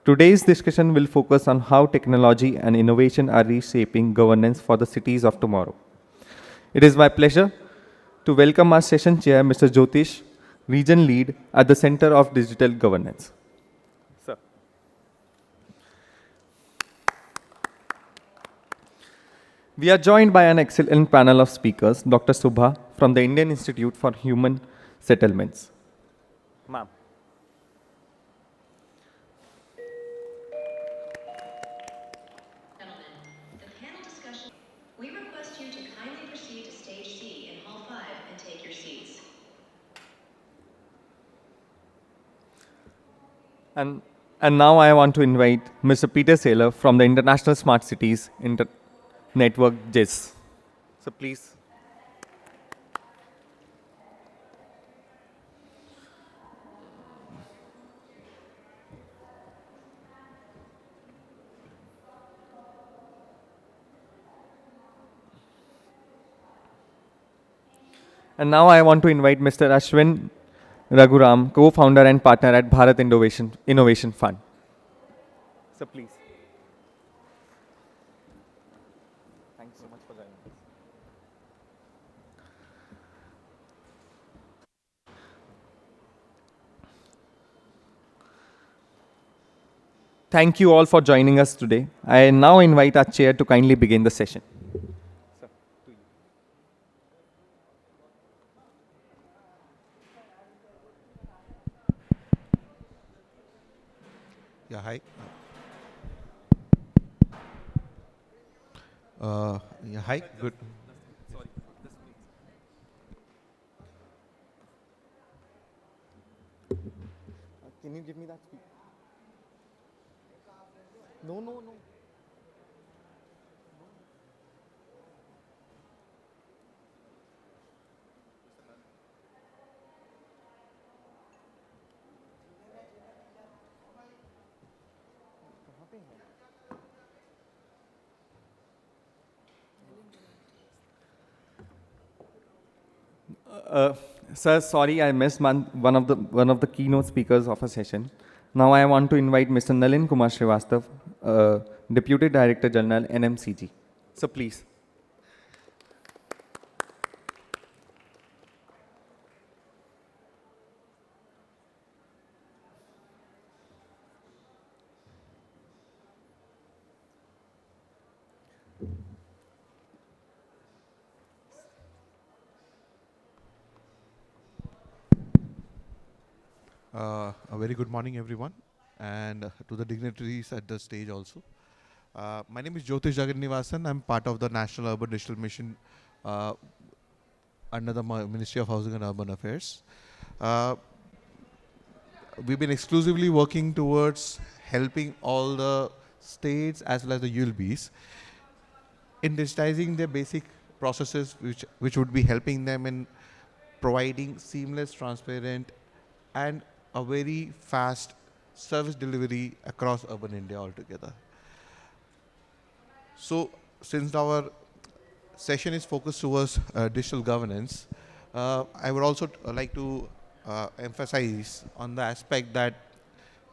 Today's discussion will focus on how technology and innovation are reshaping governance for the cities of tomorrow. It is my pleasure to welcome our session chair, Mr. Jyotish, Region Lead at the Center of Digital Governance. Sir. We are joined by an excellent panel of speakers, Dr. Subha from the Indian Institute for Human Settlements. Ma'am. We request you to kindly proceed to stage C in Hall 5 and take your seats. And now I want to invite Mr. Peter Saylor from the International Smart Cities Network, GIS. So please. And now I want to invite Mr. Ashwin Raghuram, co-founder and partner at Bharat Innovation Fund. So please. Thanks so much for joining us. Thank you all for joining us today. I now invite our chair to kindly begin the session. Sir, to you. Yeah, hi. Yeah, hi. Good. Sorry, this please. Can you give me that speaker? No. Sir, sorry, I missed one of the keynote speakers of a session. Now I want to invite Mr. Nalin Kumar Srivastav, Deputy Director General, NMCG. So please. A very good morning, everyone, and to the dignitaries at the stage also. My name is Jyotish Jagannivasan. I'm part of the National Urban Digital Mission under the Ministry of Housing and Urban Affairs. We've been exclusively working towards helping all the states as well as the ULBs in digitizing their basic processes, which would be helping them in providing seamless, transparent, and a very fast service delivery across urban India altogether. So, since our session is focused towards digital governance, I would also like to emphasize on the aspect that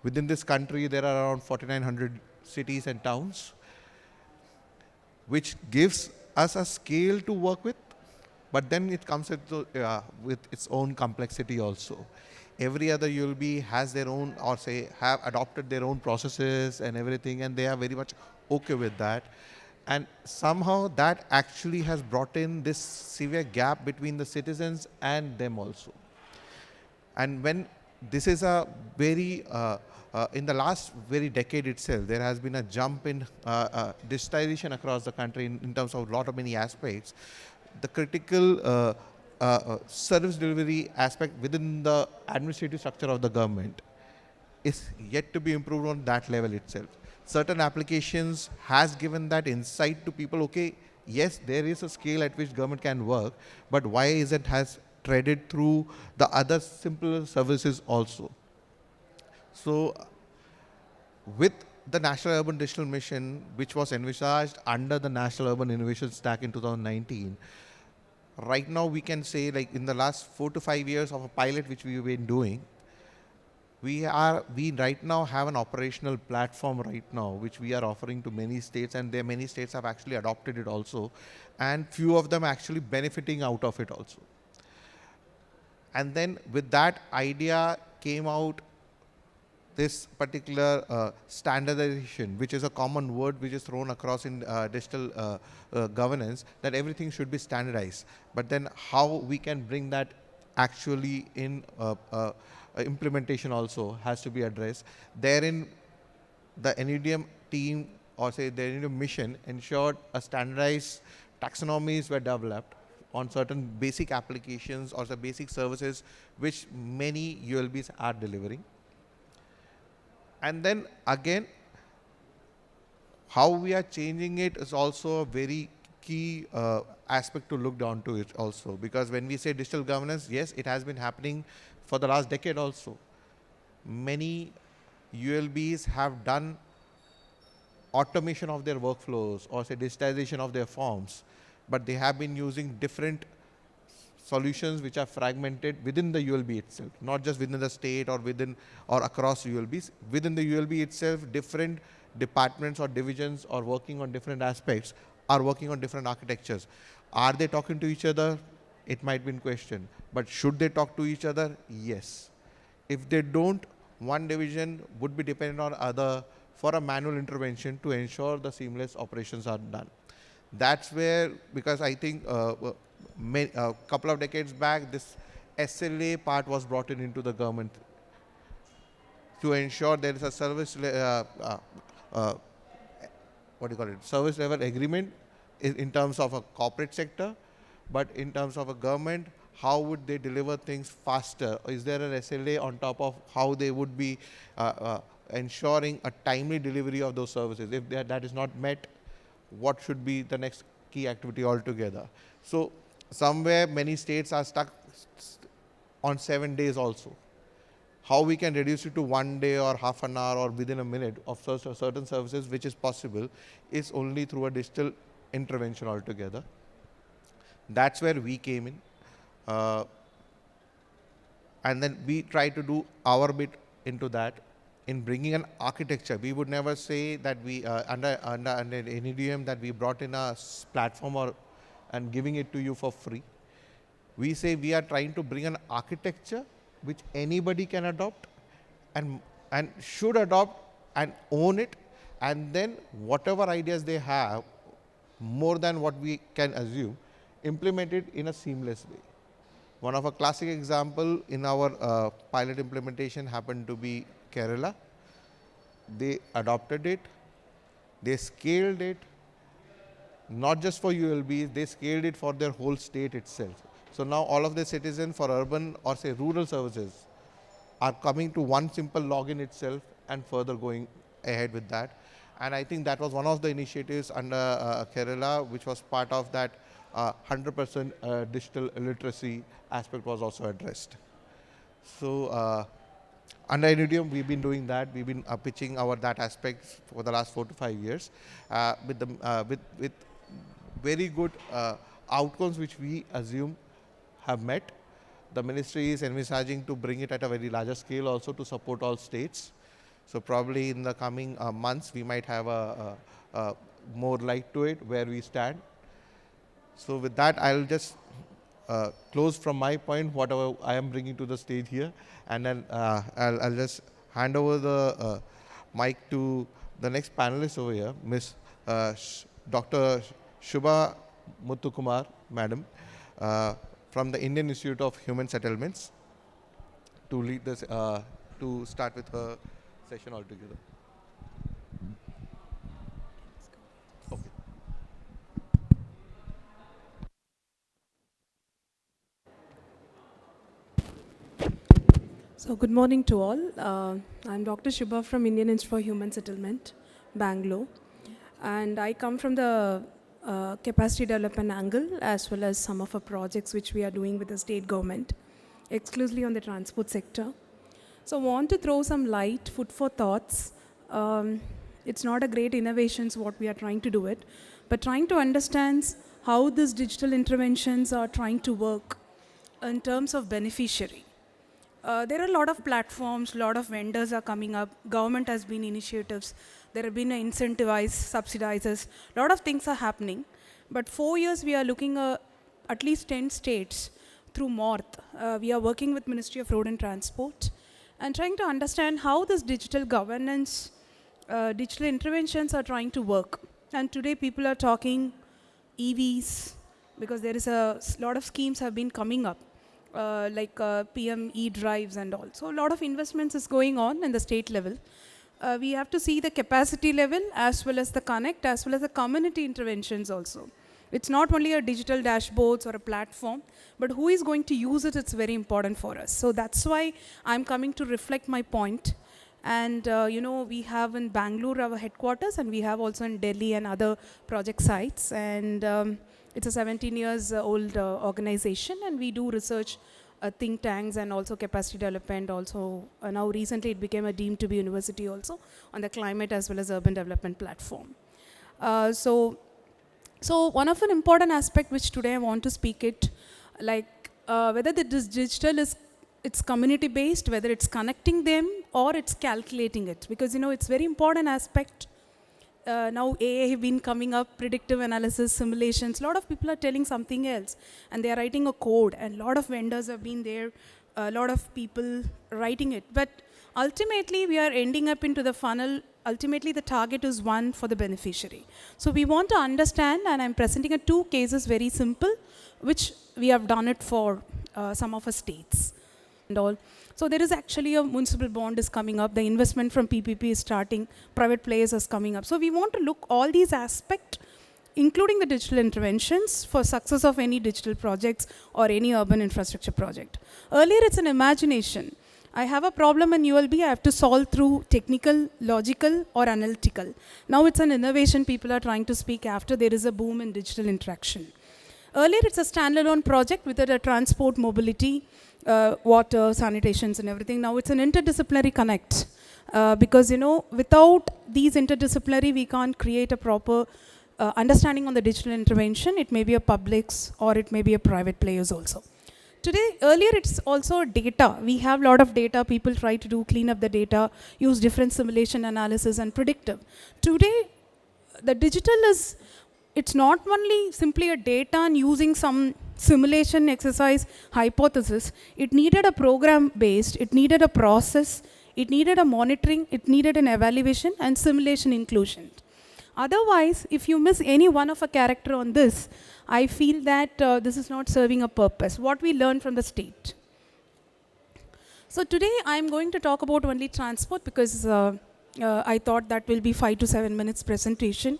within this country there are around 4,900 cities and towns, which gives us a scale to work with, but then it comes with its own complexity also. Every other ULB has their own, or say, have adopted their own processes and everything, and they are very much okay with that. And somehow that actually has brought in this severe gap between the citizens and them also. And when this is a very, in the last very decade itself, there has been a jump in digitization across the country in terms of a lot of many aspects. The critical service delivery aspect within the administrative structure of the government is yet to be improved on that level itself. Certain applications has given that insight to people, okay, yes, there is a scale at which government can work, but why isn't has treaded through the other simpler services also. So with the National Urban Digital Mission, which was envisaged under the National Urban Innovation Stack in 2019, right now we can say, like in the last 4 to 5 years of a pilot which we've been doing, We right now have an operational platform right now which we are offering to many states, and there many states have actually adopted it also, and few of them actually benefiting out of it also. And then with that idea came out this particular standardization, which is a common word which is thrown across in digital governance, that everything should be standardized. But then how we can bring that actually in implementation also has to be addressed. Therein, the NEDM team, or say the NEDM mission, ensured a standardized taxonomies were developed on certain basic applications or the basic services which many ULBs are delivering. And then again, how we are changing it is also a very key aspect to look down to it also, because when we say digital governance, yes, it has been happening for the last decade also. Many ULBs have done automation of their workflows or say digitization of their forms, but they have been using different solutions which are fragmented within the ULB itself, not just within the state or within or across ULBs. Within the ULB itself, different departments or divisions are working on different aspects, are working on different architectures. Are they talking to each other? It might be in question. But should they talk to each other? Yes. If they don't, one division would be dependent on other for a manual intervention to ensure the seamless operations are done. That's where, because I think a couple of decades back, this SLA part was brought into the government to ensure there is a service, what do you call it, service level agreement in terms of a corporate sector, but in terms of a government, how would they deliver things faster? Is there an SLA on top of how they would be ensuring a timely delivery of those services? If that is not met, what should be the next key activity altogether? So somewhere many states are stuck on 7 days also. How we can reduce it to 1 day or half an hour or within a minute of certain services, which is possible, is only through a digital intervention altogether. That's where we came in. And then we try to do our bit into that in bringing an architecture. We would never say that we, under NEDM, that we brought in a platform and giving it to you for free. We say we are trying to bring an architecture which anybody can adopt and should adopt and own it, and then whatever ideas they have, more than what we can assume, implement it in a seamless way. One of a classic example in our pilot implementation happened to be Kerala. They adopted it, they scaled it, not just for ULBs, they scaled it for their whole state itself. So now all of the citizens for urban or say rural services are coming to one simple login itself and further going ahead with that. And I think that was one of the initiatives under Kerala, which was part of that 100% digital literacy aspect was also addressed. So under NEDM, we've been doing that. We've been pitching that aspect for the last 4 to 5 years with very good outcomes, which we assume have met. The ministry is envisaging to bring it at a very larger scale also to support all states. So probably in the coming months, we might have a more light to it where we stand. So with that, I'll just close from my point, whatever I am bringing to the stage here. And then I'll just hand over the mic to the next panelist over here, Ms. Dr. Shubha Muthukumar, Madam, from the Indian Institute of Human Settlements, to lead this, to start with her session altogether. Okay. So good morning to all. I'm Dr. Shubha from Indian Institute for Human Settlement, Bangalore. And I come from the capacity development angle, as well as some of our projects which we are doing with the state government, exclusively on the transport sector. So I want to throw some light, food for thoughts. It's not a great innovations what we are trying to do it, but trying to understand how these digital interventions are trying to work in terms of beneficiary. There are a lot of platforms, a lot of vendors are coming up. Government has been initiatives. There have been incentivized, subsidizes. A lot of things are happening. But 4 years, we are looking at least 10 states through MORTH. We are working with Ministry of Road and Transport and trying to understand how this digital governance, digital interventions are trying to work. And today, people are talking EVs because there is a lot of schemes have been coming up. Like PM e-drives and all. So a lot of investments is going on in the state level. We have to see the capacity level as well as the connect as well as the community interventions also. It's not only a digital dashboards or a platform, but who is going to use it, it's very important for us. So that's why I'm coming to reflect my point. And we have in Bangalore our headquarters, and we have also in Delhi and other project sites. And it's a 17 years old organization, and we do research think tanks and also capacity development. Also, now recently it became a deemed to be university also on the climate as well as urban development platform. So one of an important aspect which today I want to speak it, like whether this digital is it's community based, whether it's connecting them or it's calculating it, because it's very important aspect. Now AI have been coming up, predictive analysis, simulations. A lot of people are telling something else, and they are writing a code, and a lot of vendors have been there, a lot of people writing it. But ultimately, we are ending up into the funnel. Ultimately, the target is one for the beneficiary. So we want to understand, and I'm presenting two cases, very simple, which we have done it for some of our states and all. So there is actually a municipal bond is coming up. The investment from PPP is starting. Private players is coming up. So we want to look all these aspects, including the digital interventions for success of any digital projects or any urban infrastructure project. Earlier, it's an imagination. I have a problem in ULB, I have to solve through technical, logical, or analytical. Now it's an innovation people are trying to speak after there is a boom in digital interaction. Earlier, it's a standalone project with a transport, mobility, water, sanitations and everything. Now it's an interdisciplinary connect because without these interdisciplinary we can't create a proper understanding on the digital intervention. It may be a public's or it may be a private players also. Today, earlier it's also data. We have a lot of data. People try to clean up the data, use different simulation analysis and predictive. Today, the digital is, it's not only simply a data and using some simulation exercise hypothesis. It needed a program based, it needed a process, it needed a monitoring, it needed an evaluation and simulation inclusion. Otherwise, if you miss any one of a character on this, I feel that this is not serving a purpose. What we learn from the state. So today I'm going to talk about only transport because I thought that will be 5 to 7 minutes presentation.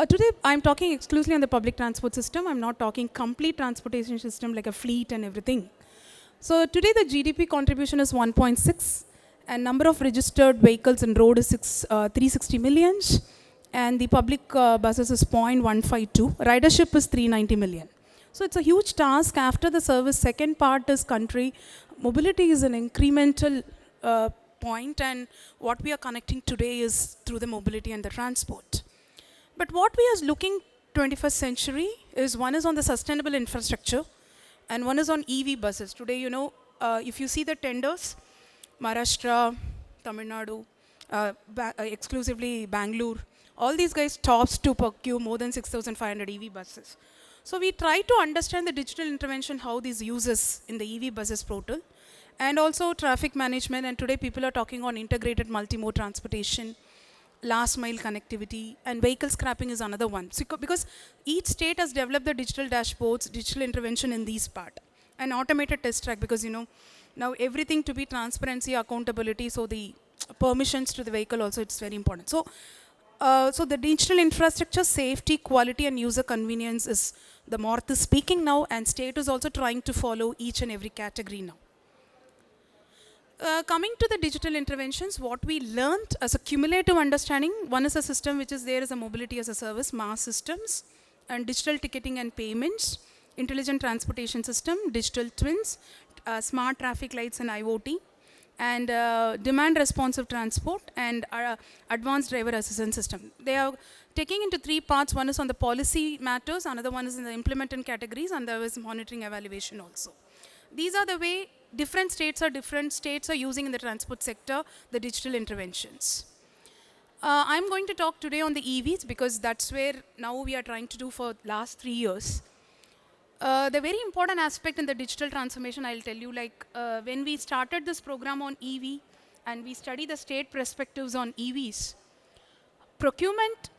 Today, I'm talking exclusively on the public transport system. I'm not talking complete transportation system like a fleet and everything. So today, the GDP contribution is 1.6, and number of registered vehicles in road is 360 million, and the public buses is 0.152. Ridership is 390 million. So it's a huge task after the service. Second part is country. Mobility is an incremental point, and what we are connecting today is through the mobility and the transport. But what we are looking 21st century is one is on the sustainable infrastructure and one is on EV buses. Today, if you see the tenders, Maharashtra, Tamil Nadu, exclusively Bangalore, all these guys tops to procure more than 6,500 EV buses. So we try to understand the digital intervention, how these uses in the EV buses portal, and also traffic management. And today people are talking on integrated multimode transportation, last mile connectivity, and vehicle scrapping is another one. So, because each state has developed the digital dashboards, digital intervention in these part, and automated test track, because now everything to be transparency, accountability, so the permissions to the vehicle also, it's very important. So, so the digital infrastructure, safety, quality, and user convenience is the MORTH is speaking now, and state is also trying to follow each and every category now. Coming to the digital interventions, what we learned as a cumulative understanding, one is a system which is there as a mobility as a service, MaaS systems, and digital ticketing and payments, intelligent transportation system, digital twins, smart traffic lights and IoT, and demand responsive transport, and advanced driver assistance system. They are taking into three parts. One is on the policy matters, another one is in the implementing categories, and there is monitoring evaluation also. These are the way different states are using in the transport sector the digital interventions. I'm going to talk today on the EVs because that's where now we are trying to do for last 3 years. The very important aspect in the digital transformation, I'll tell you, like when we started this program on EV and we study the state perspectives on EVs, procurement,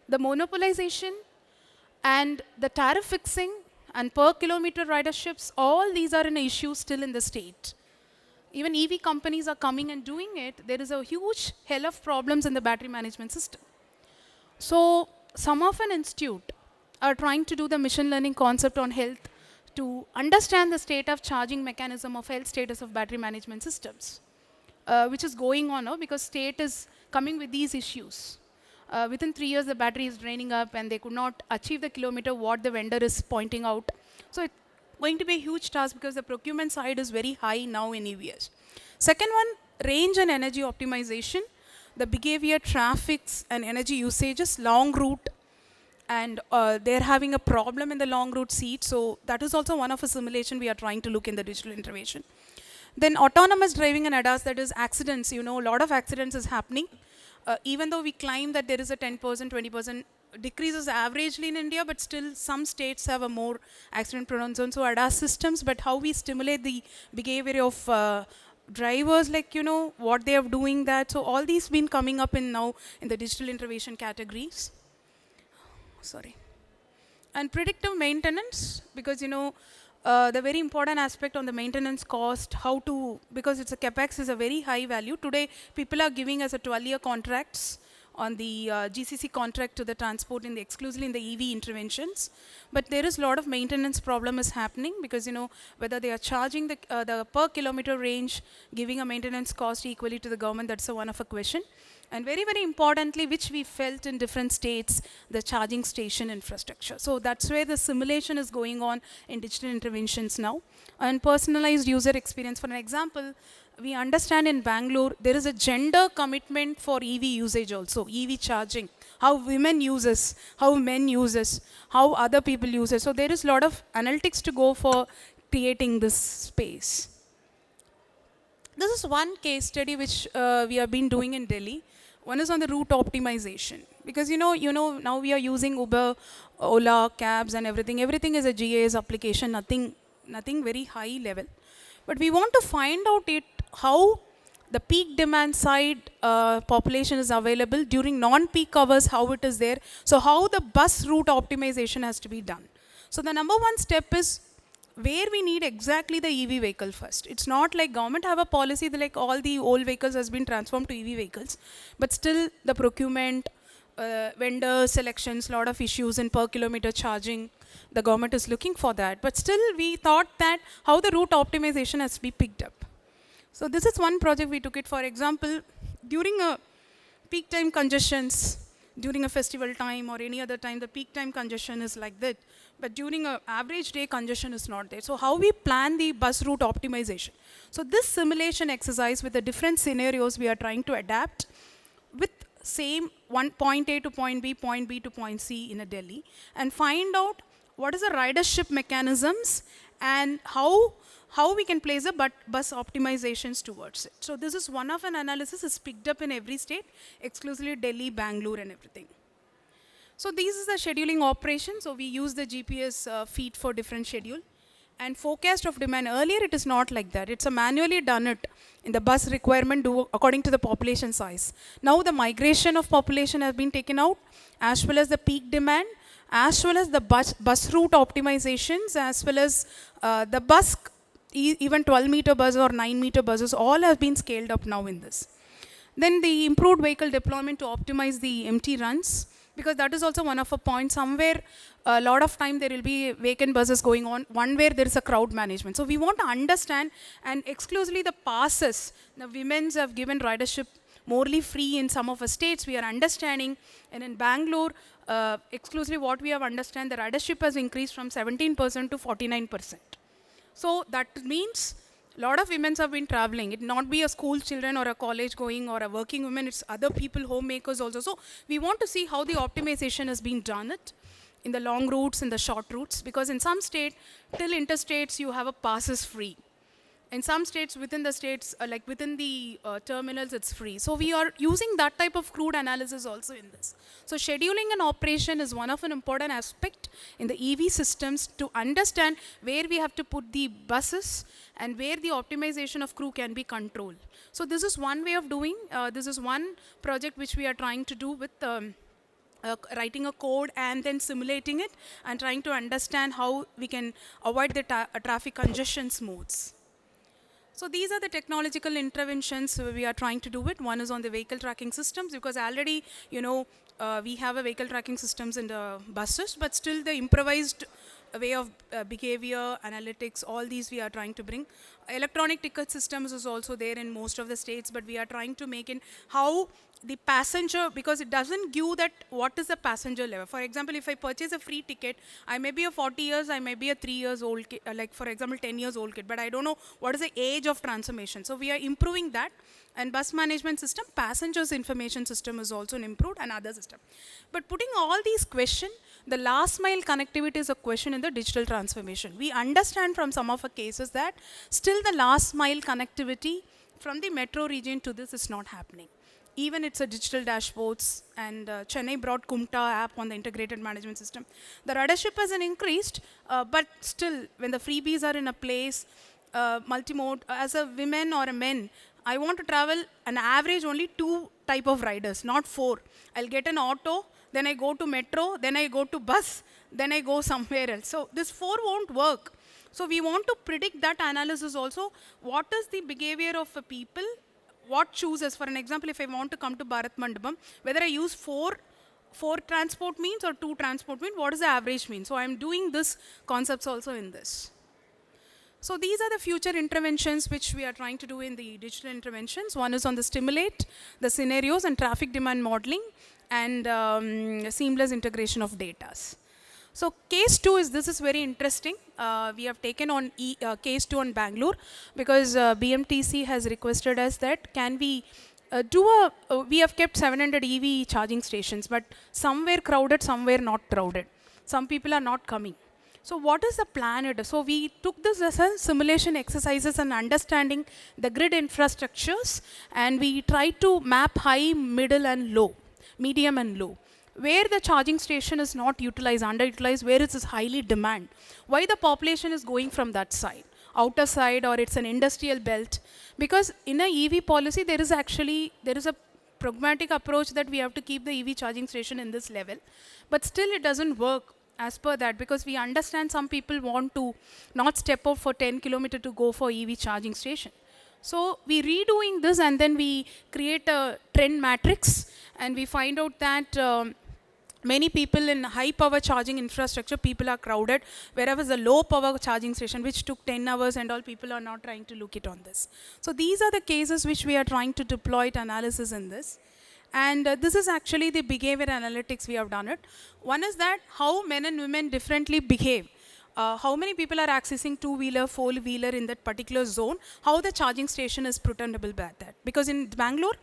the monopolization, and the tariff fixing and per kilometer riderships, all these are an issue still in the state. Even EV companies are coming and doing it. There is a huge hell of problems in the battery management system. So some of an institute are trying to do the machine learning concept on health to understand the state of charging mechanism of health status of battery management systems, which is going on now because state is coming with these issues. Within 3 years, the battery is draining up and they could not achieve the kilometer what the vendor is pointing out. So it's going to be a huge task because the procurement side is very high now in EVs. Second one, range and energy optimization. The behavior, traffics and energy usages, long route, and they're having a problem in the long route seat. So that is also one of a simulation we are trying to look in the digital intervention. Then autonomous driving and ADAS, that is accidents. You know, a lot of accidents is happening. Even though we claim that there is a 10%, 20% decreases averagely in India, but still some states have a more accident-prone zone. So ADAS systems, but how we stimulate the behavior of drivers, like, you know, what they are doing that. So all these been coming up in now in the digital intervention categories. Sorry. And predictive maintenance, because, you know, the very important aspect on the maintenance cost, how to, because it's a capex is a very high value. Today, people are giving us a 12-year contracts on the GCC contract to the transport in the exclusively in the EV interventions. But there is a lot of maintenance problem is happening because, you know, whether they are charging the per kilometer range, giving a maintenance cost equally to the government, that's one of a question. And very, very importantly, which we felt in different states, the charging station infrastructure. So that's where the simulation is going on in digital interventions now. And personalized user experience, for an example, we understand in Bangalore, there is a gender commitment for EV usage also, EV charging, how women uses, how men uses, how other people uses. So there is a lot of analytics to go for creating this space. This is one case study which we have been doing in Delhi. One is on the route optimization. Because you know, now we are using Uber, Ola, cabs and everything. Everything is a GIS application, nothing very high level. But we want to find out how the peak demand side population is available during non-peak hours, how it is there. So how the bus route optimization has to be done. So the number one step is where we need exactly the EV vehicle first. It's not like government have a policy that like all the old vehicles has been transformed to EV vehicles, but still the procurement, vendor selections, lot of issues in per kilometer charging, the government is looking for that. But still we thought that how the route optimization has to be picked up. So this is one project we took it. For example, during a peak time congestions, during a festival time or any other time, the peak time congestion is like that. But during an average day, congestion is not there. So how we plan the bus route optimization. So this simulation exercise with the different scenarios we are trying to adapt with same one point A to point B to point C in a Delhi and find out what is the ridership mechanisms and how we can place a bus optimizations towards it. So this is one of an analysis is picked up in every state, exclusively Delhi, Bangalore and everything. So this is the scheduling operation. So we use the GPS feed for different schedule. And forecast of demand, earlier it is not like that. It's a manually done it in the bus requirement according to the population size. Now the migration of population has been taken out as well as the peak demand, as well as the bus route optimizations, as well as the bus, even 12-meter bus or 9-meter buses, all have been scaled up now in this. Then the improved vehicle deployment to optimize the empty runs, because that is also one of a point. Somewhere, a lot of time there will be vacant buses going on, one where there is a crowd management. So we want to understand, and exclusively the passes, the women's have given ridership morely free in some of the states, we are understanding. And in Bangalore, exclusively what we have understand, the ridership has increased from 17% to 49%. So that means a lot of women have been traveling. It not be a school children or a college going or a working woman, it's other people, homemakers also. So we want to see how the optimization has been done in the long routes, in the short routes, because in some state, till interstates, you have a passes free. In some states, within the states, like within the terminals, it's free. So we are using that type of crude analysis also in this. So scheduling an operation is one of an important aspect in the EV systems to understand where we have to put the buses and where the optimization of crew can be controlled. So this is one way of doing. This is one project which we are trying to do with writing a code and then simulating it and trying to understand how we can avoid the traffic congestion modes. So these are the technological interventions we are trying to do it. One is on the vehicle tracking systems, because already, we have a vehicle tracking systems in the buses, but still the improvised way of behavior, analytics, all these we are trying to bring. Electronic ticket systems is also there in most of the states, but we are trying to make it how the passenger, because it doesn't give that what is the passenger level. For example, if I purchase a free ticket, I may be a 40 years, I may be a 3 years old kid, like for example 10 years old kid, but I don't know what is the age of transformation. So we are improving that. And bus management system, passengers information system is also improved, and other system. But putting all these questions, the last mile connectivity is a question in the digital transformation. We understand from some of our cases that still the last mile connectivity from the metro region to this is not happening. Even it's a digital dashboards, and Chennai brought Kumta app on the integrated management system. The ridership hasn't increased, but still when the freebies are in a place, multimode, as a woman or a man, I want to travel an average only 2 type of riders, not 4. I'll get an auto, then I go to metro, then I go to bus, then I go somewhere else. So this 4 won't work. So we want to predict that analysis also. What is the behavior of a people? What chooses? For an example, if I want to come to Bharat Mandapam, whether I use 4 transport means or 2 transport means, what is the average mean? So I'm doing this concepts also in this. So these are the future interventions which we are trying to do in the digital interventions. One is on the stimulate, the scenarios and traffic demand modeling, and seamless integration of data. So case 2 is, this is very interesting. We have taken on case 2 on Bangalore, because BMTC has requested us that can we we have kept 700 EV charging stations, but somewhere crowded, somewhere not crowded. Some people are not coming. So what is the plan? So we took this as a simulation exercises and understanding the grid infrastructures, and we tried to map high, middle and low, medium and low. Where the charging station is not utilized, underutilized, where it is highly demand. Why the population is going from that side, outer side, or it's an industrial belt. Because in a EV policy, there is a pragmatic approach that we have to keep the EV charging station in this level. But still it doesn't work as per that, because we understand some people want to not step up for 10 kilometers to go for EV charging station. So we redoing this, and then we create a trend matrix, and we find out that many people in high power charging infrastructure, people are crowded, whereas the low power charging station, which took 10 hours and all, people are not trying to look it on this. So these are the cases which we are trying to deploy analysis in this. And this is actually the behavior analytics we have done it. One is that how men and women differently behave. How many people are accessing 2-wheeler, 4-wheeler in that particular zone, how the charging station is pretendable by that. Because in Bangalore,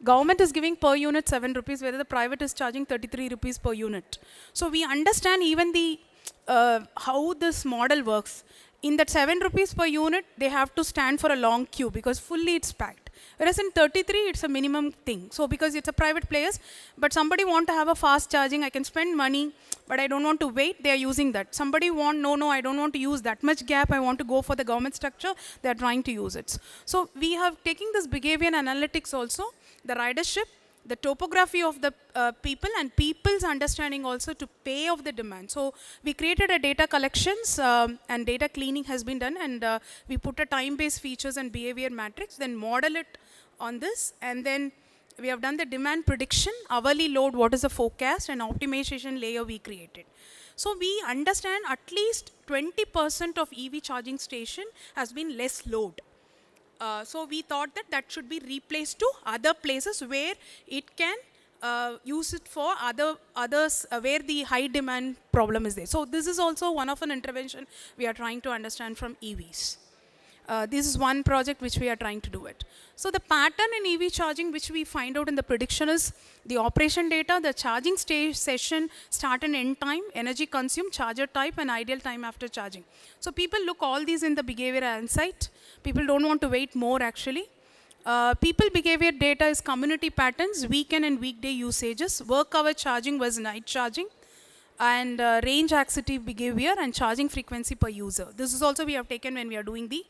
government is giving per unit 7 rupees, whether the private is charging 33 rupees per unit. So we understand even the how this model works. In that 7 rupees per unit, they have to stand for a long queue because fully it's packed. Whereas in 33, it's a minimum thing. So because it's a private place, but somebody want to have a fast charging, I can spend money, but I don't want to wait, they are using that. Somebody want, no, I don't want to use that much gap, I want to go for the government structure, they are trying to use it. So we have taken this behavior analytics also, the ridership, the topography of the people, and people's understanding also to pay off the demand. So we created a data collections and data cleaning has been done, and we put a time-based features and behavior matrix, then model it on this, and then we have done the demand prediction, hourly load, what is the forecast, and optimization layer we created. So we understand at least 20% of EV charging station has been less load. So we thought that that should be replaced to other places where it can use it for others where the high demand problem is there. So this is also one of an intervention we are trying to understand from EVs. This is one project which we are trying to do it. So the pattern in EV charging which we find out in the prediction is the operation data, the charging stage session, start and end time, energy consumed, charger type, and ideal time after charging. So people look all these in the behavioral insight. People don't want to wait more actually. People behavior data is community patterns, weekend and weekday usages, work hour charging versus night charging, and range anxiety behavior and charging frequency per user. This is also we have taken when we are doing the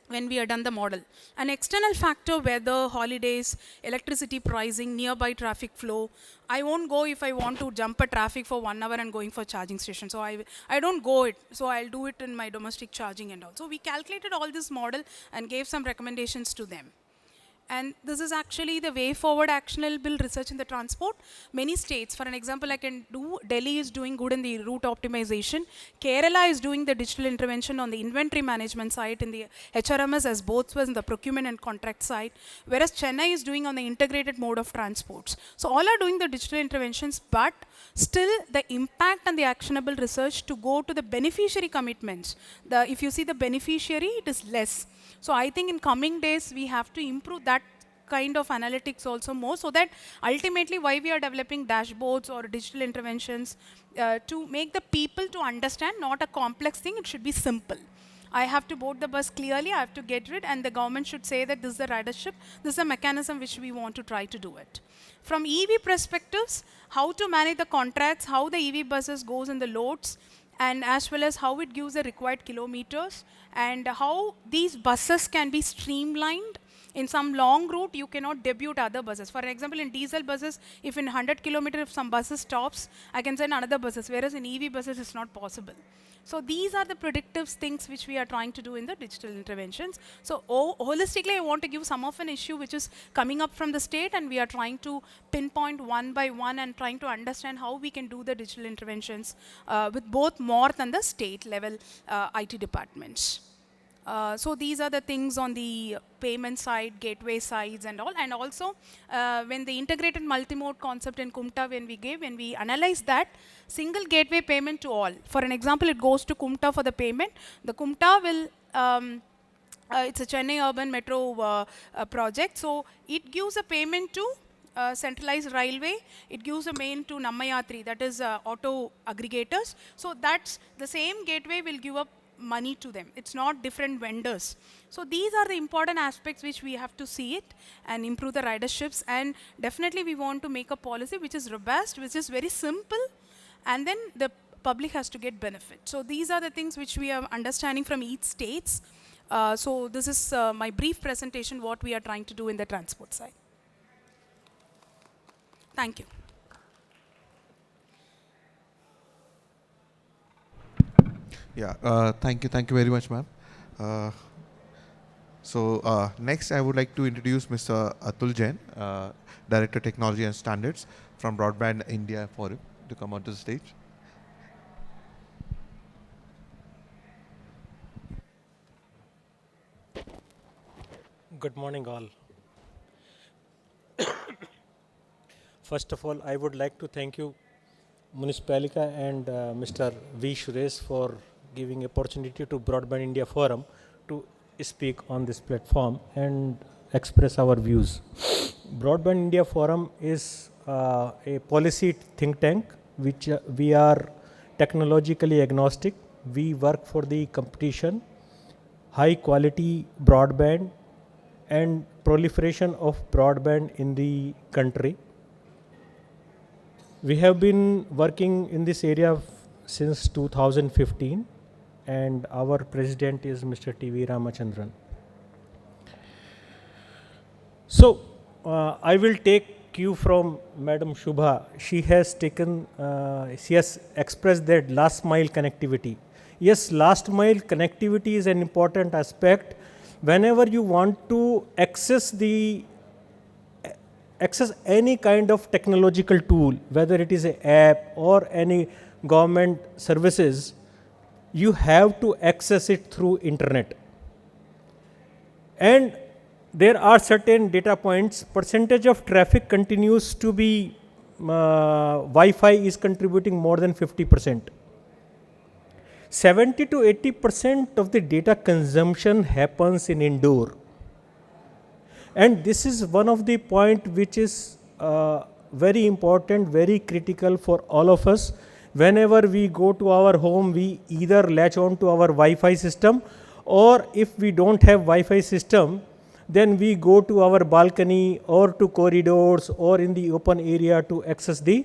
when we have done the model. An external factor, weather, holidays, electricity pricing, nearby traffic flow. I won't go if I want to jump a traffic for 1 hour and going for charging station. So I don't go it. So I'll do it in my domestic charging and all. So we calculated all this model and gave some recommendations to them. And this is actually the way forward actionable research in the transport. Many states, for an example, I can do, Delhi is doing good in the route optimization. Kerala is doing the digital intervention on the inventory management side in the HRMS as both was in the procurement and contract side, whereas Chennai is doing on the integrated mode of transports. So all are doing the digital interventions, but still the impact and the actionable research to go to the beneficiary commitments. If you see the beneficiary, it is less. So I think in coming days, we have to improve that kind of analytics also more, so that ultimately why we are developing dashboards or digital interventions to make the people to understand, not a complex thing, it should be simple. I have to board the bus clearly, I have to get rid, and the government should say that this is the ridership, this is a mechanism which we want to try to do it. From EV perspectives, how to manage the contracts, how the EV buses goes in the loads, and as well as how it gives the required kilometers, and how these buses can be streamlined. In some long route, you cannot debut other buses. For example, in diesel buses, if in 100 kilometers, if some buses stops, I can send another buses, whereas in EV buses, it's not possible. So these are the predictive things which we are trying to do in the digital interventions. So holistically, I want to give some of an issue which is coming up from the state, and we are trying to pinpoint one by one and trying to understand how we can do the digital interventions with both MORTH and the state level IT departments. So these are the things on the payment side, gateway sides and all. And also, when the integrated multimode concept in Kumta, when we analyze that, single gateway payment to all. For an example, it goes to Kumta for the payment. The Kumta will, it's a Chennai Urban Metro project. So it gives a payment to centralized railway. It gives a main to Nammayatri, that is auto aggregators. So that's the same gateway will give up money to them. It's not different vendors. So these are the important aspects which we have to see it and improve the riderships. And definitely we want to make a policy which is robust, which is very simple, and then the public has to get benefit. So these are the things which we are understanding from each states. So this is my brief presentation, what we are trying to do in the transport side. Thank you. Yeah, thank you very much, ma'am. So next, I would like to introduce Mr. Atul Jain, Director Technology and Standards from Broadband India Forum, to come onto the stage. Good morning, all. First of all, I would like to thank you, Municipalika and Mr. V. Suresh, for giving opportunity to Broadband India Forum to speak on this platform and express our views. Broadband India Forum is a policy think tank, which we are technologically agnostic. We work for the competition, high quality broadband, and proliferation of broadband in the country. We have been working in this area since 2015, and our president is Mr. T.V. Ramachandran. So, I will take cue from Madam Shubha. She has expressed that last mile connectivity. Yes, last mile connectivity is an important aspect. Whenever you want to access any kind of technological tool, whether it is an app or any government services, you have to access it through internet. And there are certain data points. Percentage of traffic continues to be Wi-Fi is contributing more than 50%. 70 to 80% of the data consumption happens in indoor. And this is one of the point which is very important, very critical for all of us. Whenever we go to our home, we either latch on to our Wi-Fi system, or if we don't have Wi-Fi system, then we go to our balcony or to corridors or in the open area to access the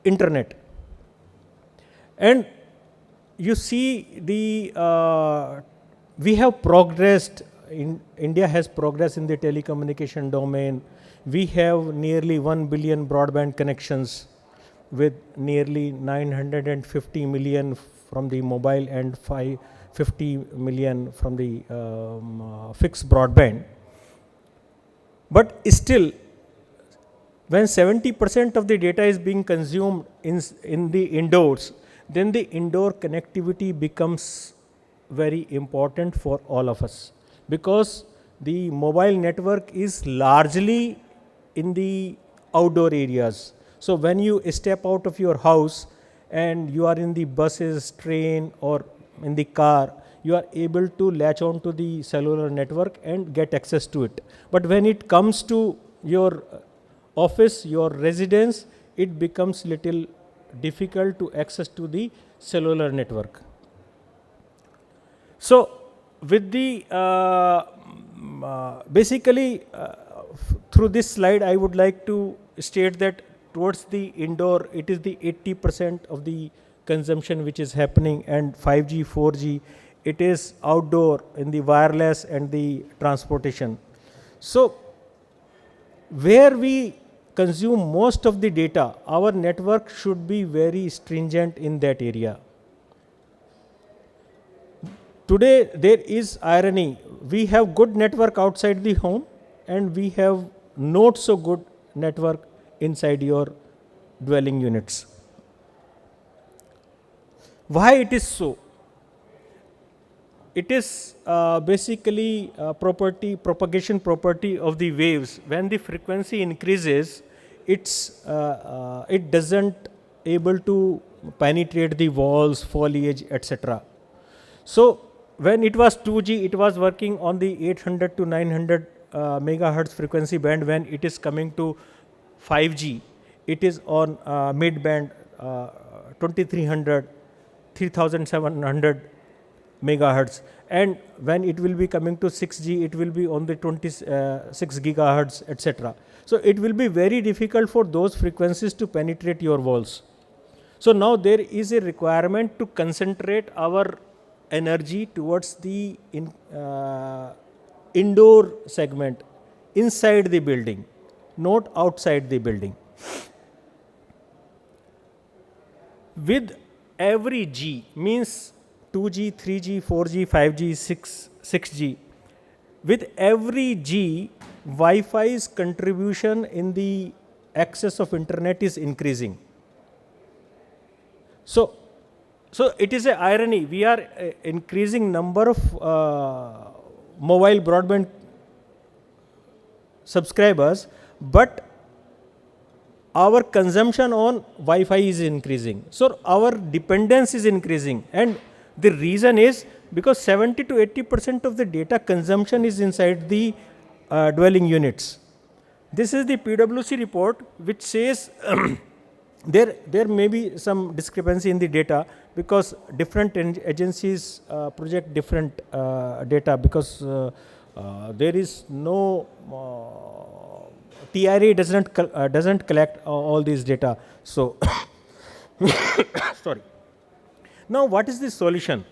internet. And you see we have progressed, India has progressed in the telecommunication domain. We have nearly 1 billion broadband connections with nearly 950 million from the mobile and 550 million from the fixed broadband. But still, when 70% of the data is being consumed in the indoors, then the indoor connectivity becomes very important for all of us, because the mobile network is largely in the outdoor areas. So when you step out of your house and you are in the buses, train, or in the car, you are able to latch on to the cellular network and get access to it. But when it comes to your office, your residence, it becomes little difficult to access to the cellular network. So with the basically through this slide, I would like to state that towards the indoor, it is the 80% of the consumption which is happening, and 5G, 4G, it is outdoor in the wireless and the transportation. So where we consume most of the data, our network should be very stringent in that area. Today there is irony. We have good network outside the home and we have not so good network inside your dwelling units. Why it is so? It is basically propagation property of the waves. When the frequency increases, it doesn't able to penetrate the walls, foliage, etc. So when it was 2G, it was working on the 800 to 900 megahertz frequency band. When it is coming to 5G, it is on mid band 2300, 3700 megahertz, and when it will be coming to 6G, it will be on the 26 gigahertz, etc. So it will be very difficult for those frequencies to penetrate your walls. So now there is a requirement to concentrate our energy towards the indoor segment, inside the building, not outside the building. With every G, means 2G, 3G, 4G, 5G, 6G. With every G, Wi-Fi's contribution in the access of internet is increasing. So it is an irony. We are increasing number of mobile broadband subscribers, but our consumption on Wi-Fi is increasing. So our dependence is increasing, and the reason is because 70 to 80% of the data consumption is inside the dwelling units. This is the PwC report, which says there may be some discrepancy in the data, because different agencies project different data, because there is no TRA doesn't collect all these data. So sorry. Now what is the solution?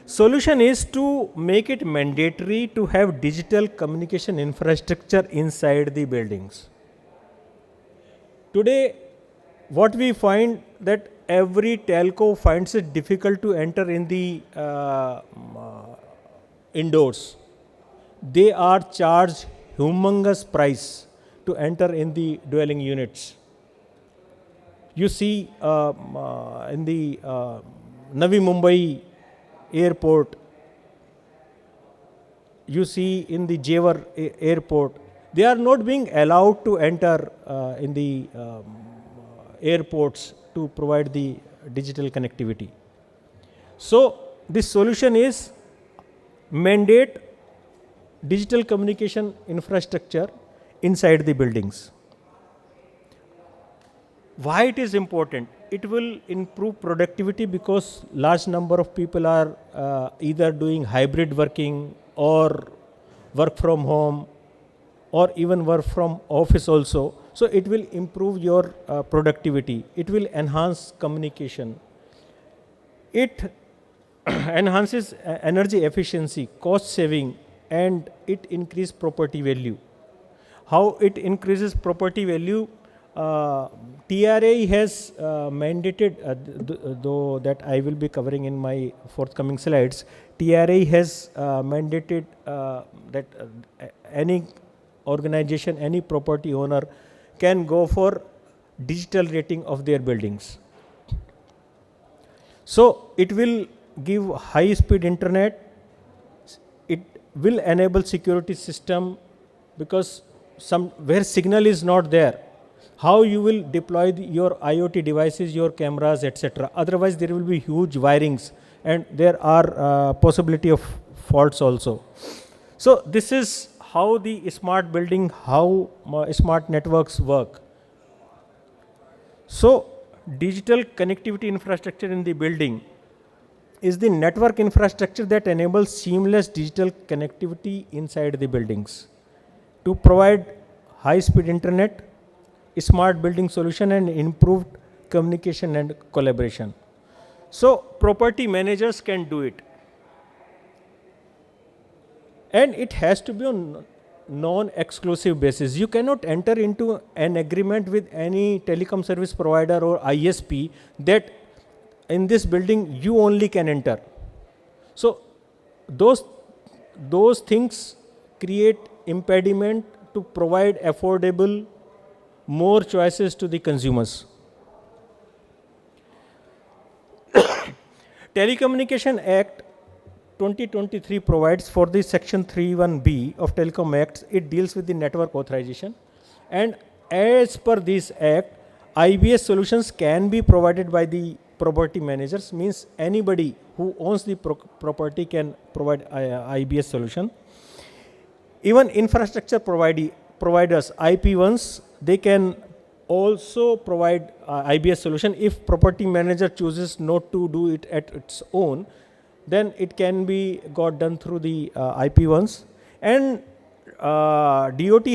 Solution is to make it mandatory to have digital communication infrastructure inside the buildings. Today, what we find that every telco finds it difficult to enter in the indoors. They are charged humongous price to enter in the dwelling units. You see in the Navi Mumbai airport, you see in the Jewar airport, they are not being allowed to enter in the airports to provide the digital connectivity. So this solution is mandate digital communication infrastructure inside the buildings. Why it is important? It will improve productivity because large number of people are either doing hybrid working or work from home or even work from office also. So it will improve your productivity. It will enhance communication. It enhances energy efficiency, cost saving, and it increases property value. How it increases property value? TRA has mandated, though that I will be covering in my forthcoming slides, TRA has mandated that any organization, any property owner can go for digital rating of their buildings. So it will give high speed internet, it will enable security system, because where signal is not there, how you will deploy your IoT devices, your cameras, etc. Otherwise there will be huge wirings and there are possibility of faults also. So this is how the smart building, how smart networks work. So digital connectivity infrastructure in the building is the network infrastructure that enables seamless digital connectivity inside the buildings to provide high speed internet, smart building solution, and improved communication and collaboration. So property managers can do it, and it has to be on non-exclusive basis. You cannot enter into an agreement with any telecom service provider or ISP that in this building you only can enter. So those things create impediment to provide affordable, more choices to the consumers. Telecommunication Act 2023 provides for the section 31B of Telecom Act. It deals with the network authorization, and as per this act, IBS solutions can be provided by the property managers, means anybody who owns the property can provide IBS solution. Even infrastructure providers, IP1s, they can also provide IBS solution. If property manager chooses not to do it at its own, then it can be got done through the IP1s. And DOT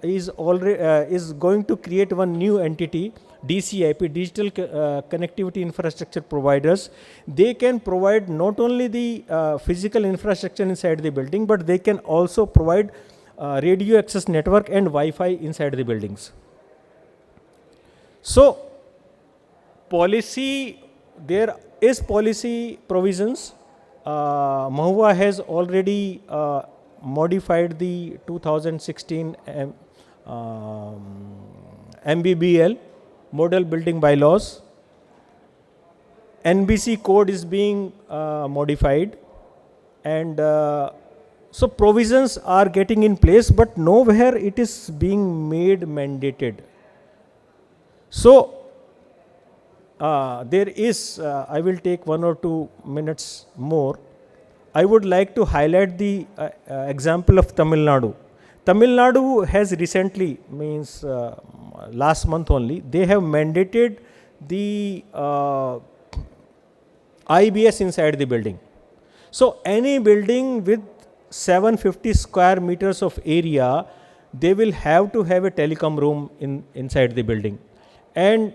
is going to create one new entity, DCIP, Digital Connectivity Infrastructure Providers. They can provide not only the physical infrastructure inside the building, but they can also provide radio access network and Wi-Fi inside the buildings. So policy, there is policy provisions. Mahua has already modified the 2016 MBBL, Model Building Bylaws. NBC code is being modified, and so provisions are getting in place, but nowhere it is being made mandated. So there is, I will take 1 or 2 minutes more. I would like to highlight the example of Tamil Nadu. Tamil Nadu has recently, means last month only, they have mandated the IBS inside the building. So any building with 750 square meters of area, they will have to have a telecom room inside the building. And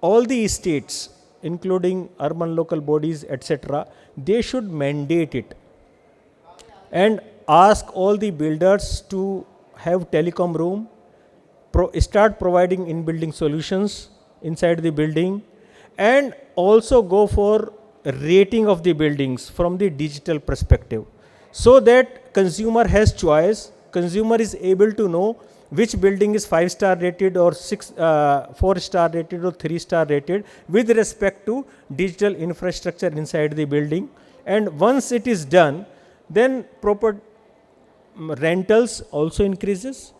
all the estates, including urban local bodies, etc., they should mandate it and ask all the builders to have telecom room, start providing in-building solutions inside the building, and also go for rating of the buildings from the digital perspective, so that consumer has choice. Consumer is able to know which building is 5-star rated or 4-star rated or 3-star rated with respect to digital infrastructure inside the building. And once it is done, then proper rentals also increases,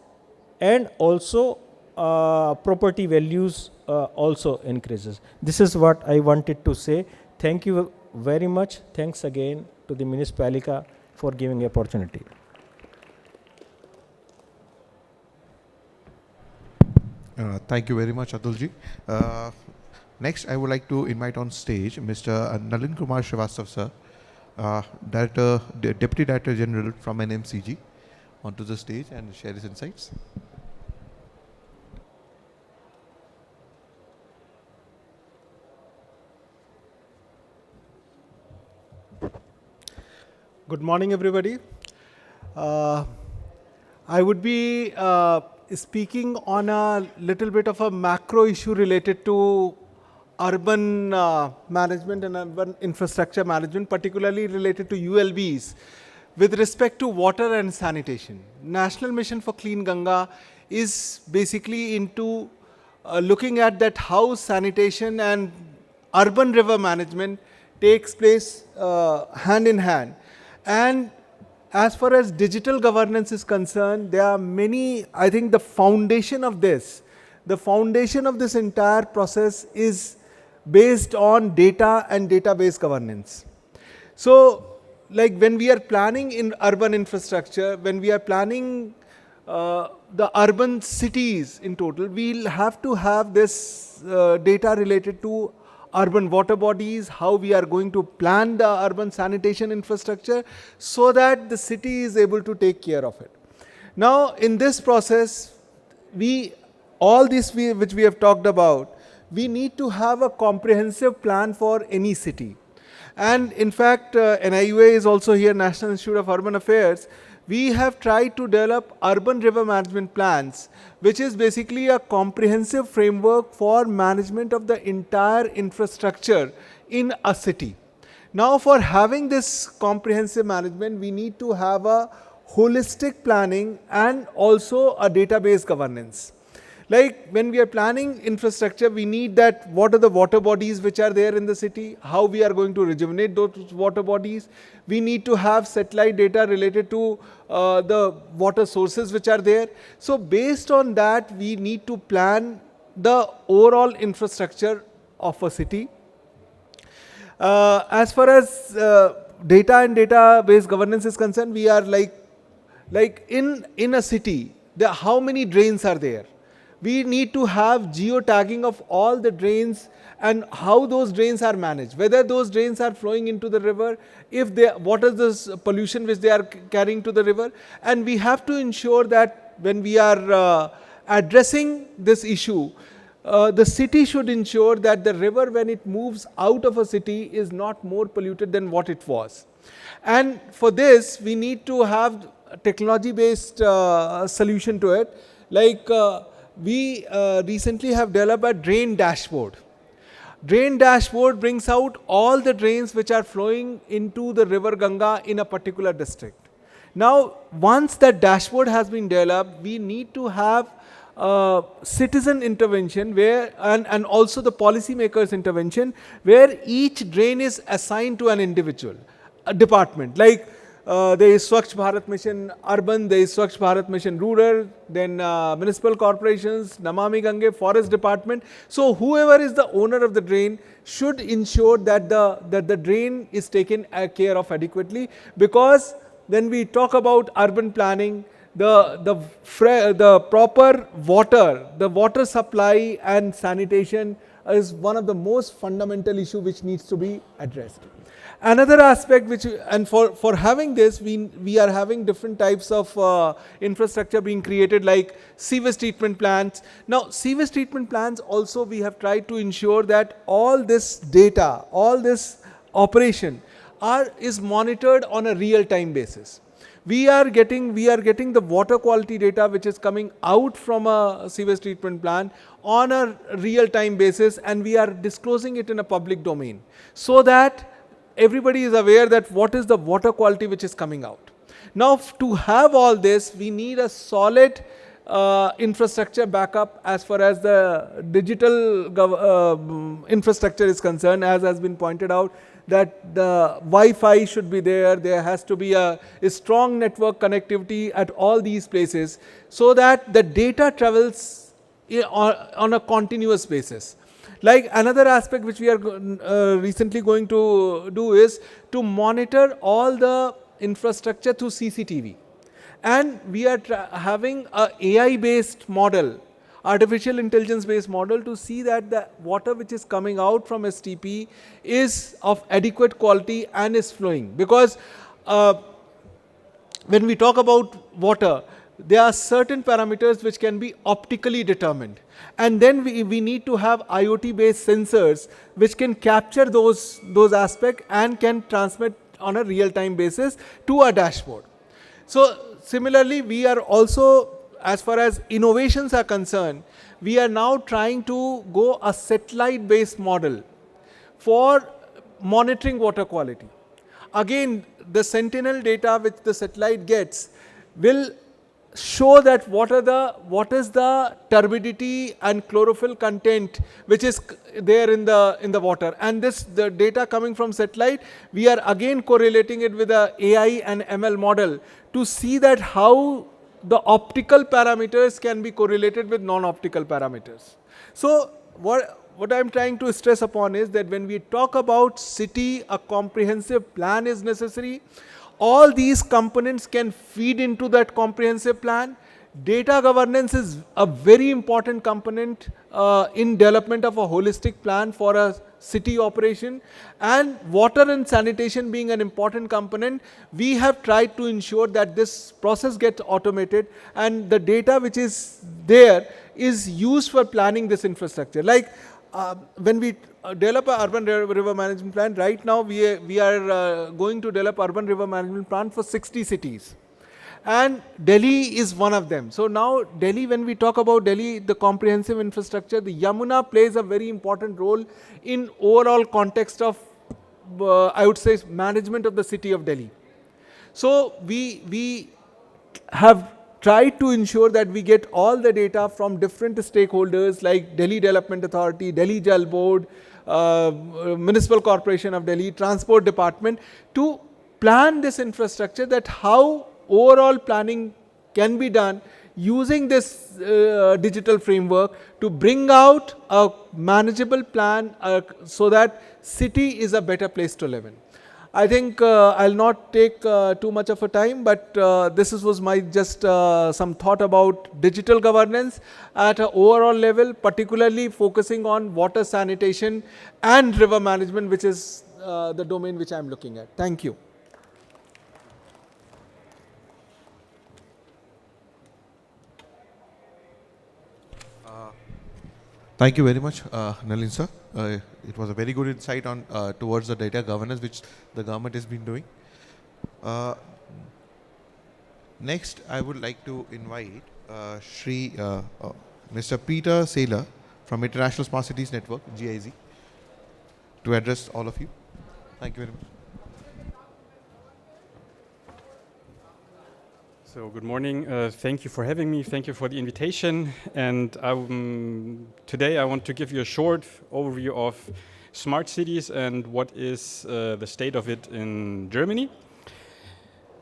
and also property values also increases. This is what I wanted to say. Thank you very much. Thanks again to the Municipalika for giving opportunity. Thank you very much, Atulji. Next, I would like to invite on stage Mr. Nalin Kumar Srivastav, sir, Deputy Director General from NMCG, onto the stage and share his insights. Good morning, everybody. I would be speaking on a little bit of a macro issue related to urban management and urban infrastructure management, particularly related to ULBs with respect to water and sanitation. National Mission for Clean Ganga is basically into looking at that how sanitation and urban river management takes place hand in hand. And as far as digital governance is concerned, there are many, I think the foundation of this entire process is based on data and database governance. So, like when we are planning in urban infrastructure, when we are planning the urban cities in total, we'll have to have this data related to urban water bodies, how we are going to plan the urban sanitation infrastructure so that the city is able to take care of it. Now, in this process, all this which we have talked about, we need to have a comprehensive plan for any city. And in fact, NIUA is also here, National Institute of Urban Affairs. We have tried to develop urban river management plans, which is basically a comprehensive framework for management of the entire infrastructure in a city. Now, for having this comprehensive management, we need to have a holistic planning and also a database governance. Like when we are planning infrastructure, we need that what are the water bodies which are there in the city, how we are going to rejuvenate those water bodies. We need to have satellite data related to the water sources which are there. So based on that, we need to plan the overall infrastructure of a city. As far as data and database governance is concerned, we are like in a city, how many drains are there? We need to have geo-tagging of all the drains and how those drains are managed, whether those drains are flowing into the river, what is this pollution which they are carrying to the river. And we have to ensure that when we are addressing this issue, the city should ensure that the river, when it moves out of a city, is not more polluted than what it was. And for this, we need to have a technology-based solution to it. Like we recently have developed a drain dashboard. Drain dashboard brings out all the drains which are flowing into the river Ganga in a particular district. Now, once that dashboard has been developed, we need to have citizen intervention where, and also the policymakers intervention, where each drain is assigned to an individual, a department. Like there is Swachh Bharat Mission Urban, there is Swachh Bharat Mission Rural, then municipal corporations, Namami Gange, Forest Department. So whoever is the owner of the drain should ensure that the drain is taken care of adequately, because when we talk about urban planning, the proper water, the water supply and sanitation is one of the most fundamental issue which needs to be addressed. Another aspect which, and for having this, we are having different types of infrastructure being created, like sewage treatment plants. Now, sewage treatment plants also, we have tried to ensure that all this data, all this operation is monitored on a real-time basis. We are getting the water quality data which is coming out from a sewage treatment plant on a real-time basis, and we are disclosing it in a public domain, so that everybody is aware that what is the water quality which is coming out. Now, to have all this, we need a solid infrastructure backup as far as the digital infrastructure is concerned, as has been pointed out, that the Wi-Fi should be there. There has to be a strong network connectivity at all these places, so that the data travels on a continuous basis. Like another aspect which we are recently going to do is to monitor all the infrastructure through CCTV. And we are having a AI based model, artificial intelligence based model, to see that the water which is coming out from STP is of adequate quality and is flowing. Because when we talk about water, there are certain parameters which can be optically determined. And then we need to have IoT based sensors which can capture those aspects and can transmit on a real time basis to a dashboard. So similarly, we are also, as far as innovations are concerned, we are now trying to go a satellite based model for monitoring water quality. Again, the sentinel data which the satellite gets will show that what is the turbidity and chlorophyll content which is there in the water. And the data coming from satellite, we are again correlating it with the AI and ML model to see that how the optical parameters can be correlated with non-optical parameters. So what I'm trying to stress upon is that when we talk about city, a comprehensive plan is necessary. All these components can feed into that comprehensive plan. Data governance is a very important component in development of a holistic plan for a city operation, and water and sanitation being an important component, we have tried to ensure that this process gets automated and the data which is there is used for planning this infrastructure. Like when we develop a urban river management plan, right now we are going to develop urban river management plan for 60 cities. And Delhi is one of them. So now Delhi, when we talk about Delhi, the comprehensive infrastructure, the Yamuna plays a very important role in overall context of, I would say, management of the city of Delhi. So we have tried to ensure that we get all the data from different stakeholders like Delhi Development Authority, Delhi Jal Board, Municipal Corporation of Delhi, Transport Department, to plan this infrastructure, that how overall planning can be done using this digital framework to bring out a manageable plan so that city is a better place to live in. I think I'll not take too much of a time, but this was my just some thought about digital governance at an overall level, particularly focusing on water sanitation and river management, which is the domain which I'm looking at. Thank you. Thank you very much, Nalin sir. It was a very good insight on towards the data governance which the government has been doing. Next, I would like to invite Mr. Peter Saylor from International Smart Cities Network, GIZ, to address all of you. Thank you very much. So good morning. Thank you for having me. Thank you for the invitation. And today I want to give you a short overview of smart cities and what is the state of it in Germany.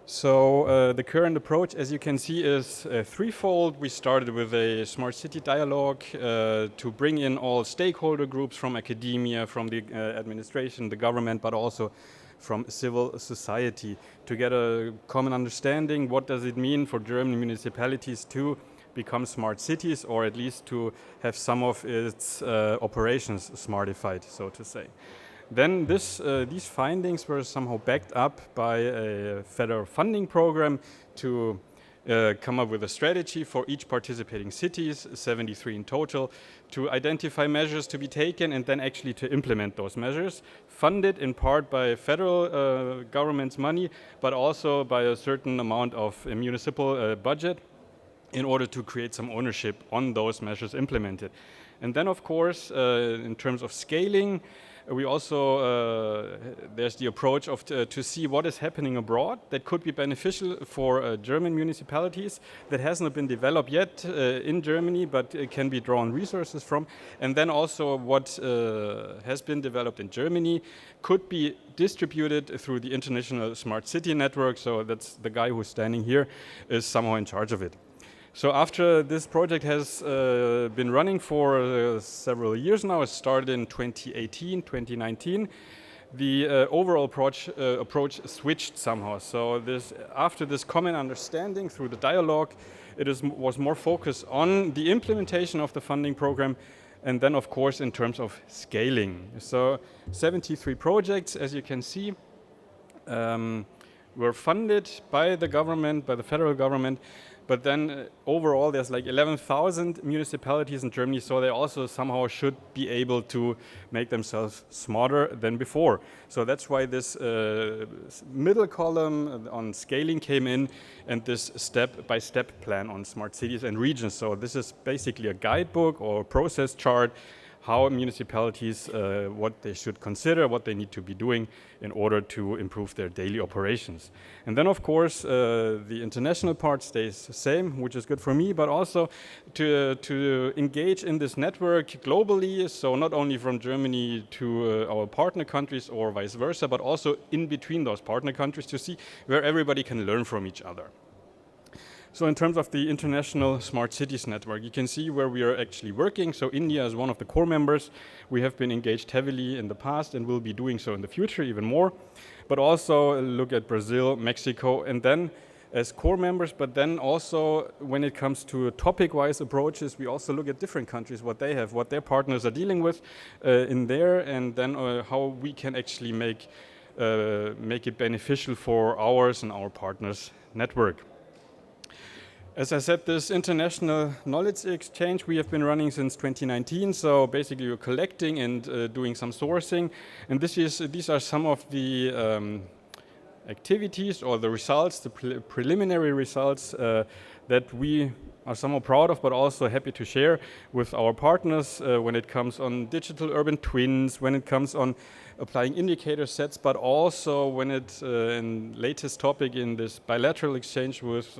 So the current approach, as you can see, is threefold. We started with a smart city dialogue to bring in all stakeholder groups from academia, from the administration, the government, but also from civil society to get a common understanding. What does it mean for German municipalities to become smart cities, or at least to have some of its operations smartified, so to say. Then these findings were somehow backed up by a federal funding program to come up with a strategy for each participating cities, 73 in total, to identify measures to be taken and then actually to implement those measures, funded in part by federal government's money, but also by a certain amount of a municipal budget in order to create some ownership on those measures implemented. And then, of course, in terms of scaling, we also, there's the approach of to see what is happening abroad that could be beneficial for German municipalities that hasn't been developed yet in Germany, but it can be drawn resources from. And then also what has been developed in Germany could be distributed through the International Smart City Network. So that's the guy who's standing here is somehow in charge of it. So after this project has been running for several years now, it started in 2018, 2019, the overall approach switched somehow. So after this common understanding through the dialogue, was more focused on the implementation of the funding program, and then of course in terms of scaling. So 73 projects, as you can see, were funded by the government, by the federal government, but then overall there's like 11,000 municipalities in Germany, so they also somehow should be able to make themselves smarter than before. So that's why this middle column on scaling came in, and this step-by-step plan on smart cities and regions. So this is basically a guidebook or process chart how municipalities, what they should consider, what they need to be doing in order to improve their daily operations. And then of course the international part stays the same, which is good for me, but also to engage in this network globally, so not only from Germany to our partner countries or vice versa, but also in between those partner countries to see where everybody can learn from each other. So in terms of the International Smart Cities Network, you can see where we are actually working. So India is one of the core members. We have been engaged heavily in the past and will be doing so in the future even more. But also look at Brazil, Mexico, and then as core members, but then also when it comes to topic-wise approaches, we also look at different countries, what they have, what their partners are dealing with in there, and then how we can actually make it beneficial for ours and our partners' network. As I said, this international knowledge exchange we have been running since 2019. So basically, we're collecting and doing some sourcing, and these are some of the activities or the results, the preliminary results that we are somewhat proud of, but also happy to share with our partners when it comes on digital urban twins, when it comes on applying indicator sets, but also when in latest topic in this bilateral exchange with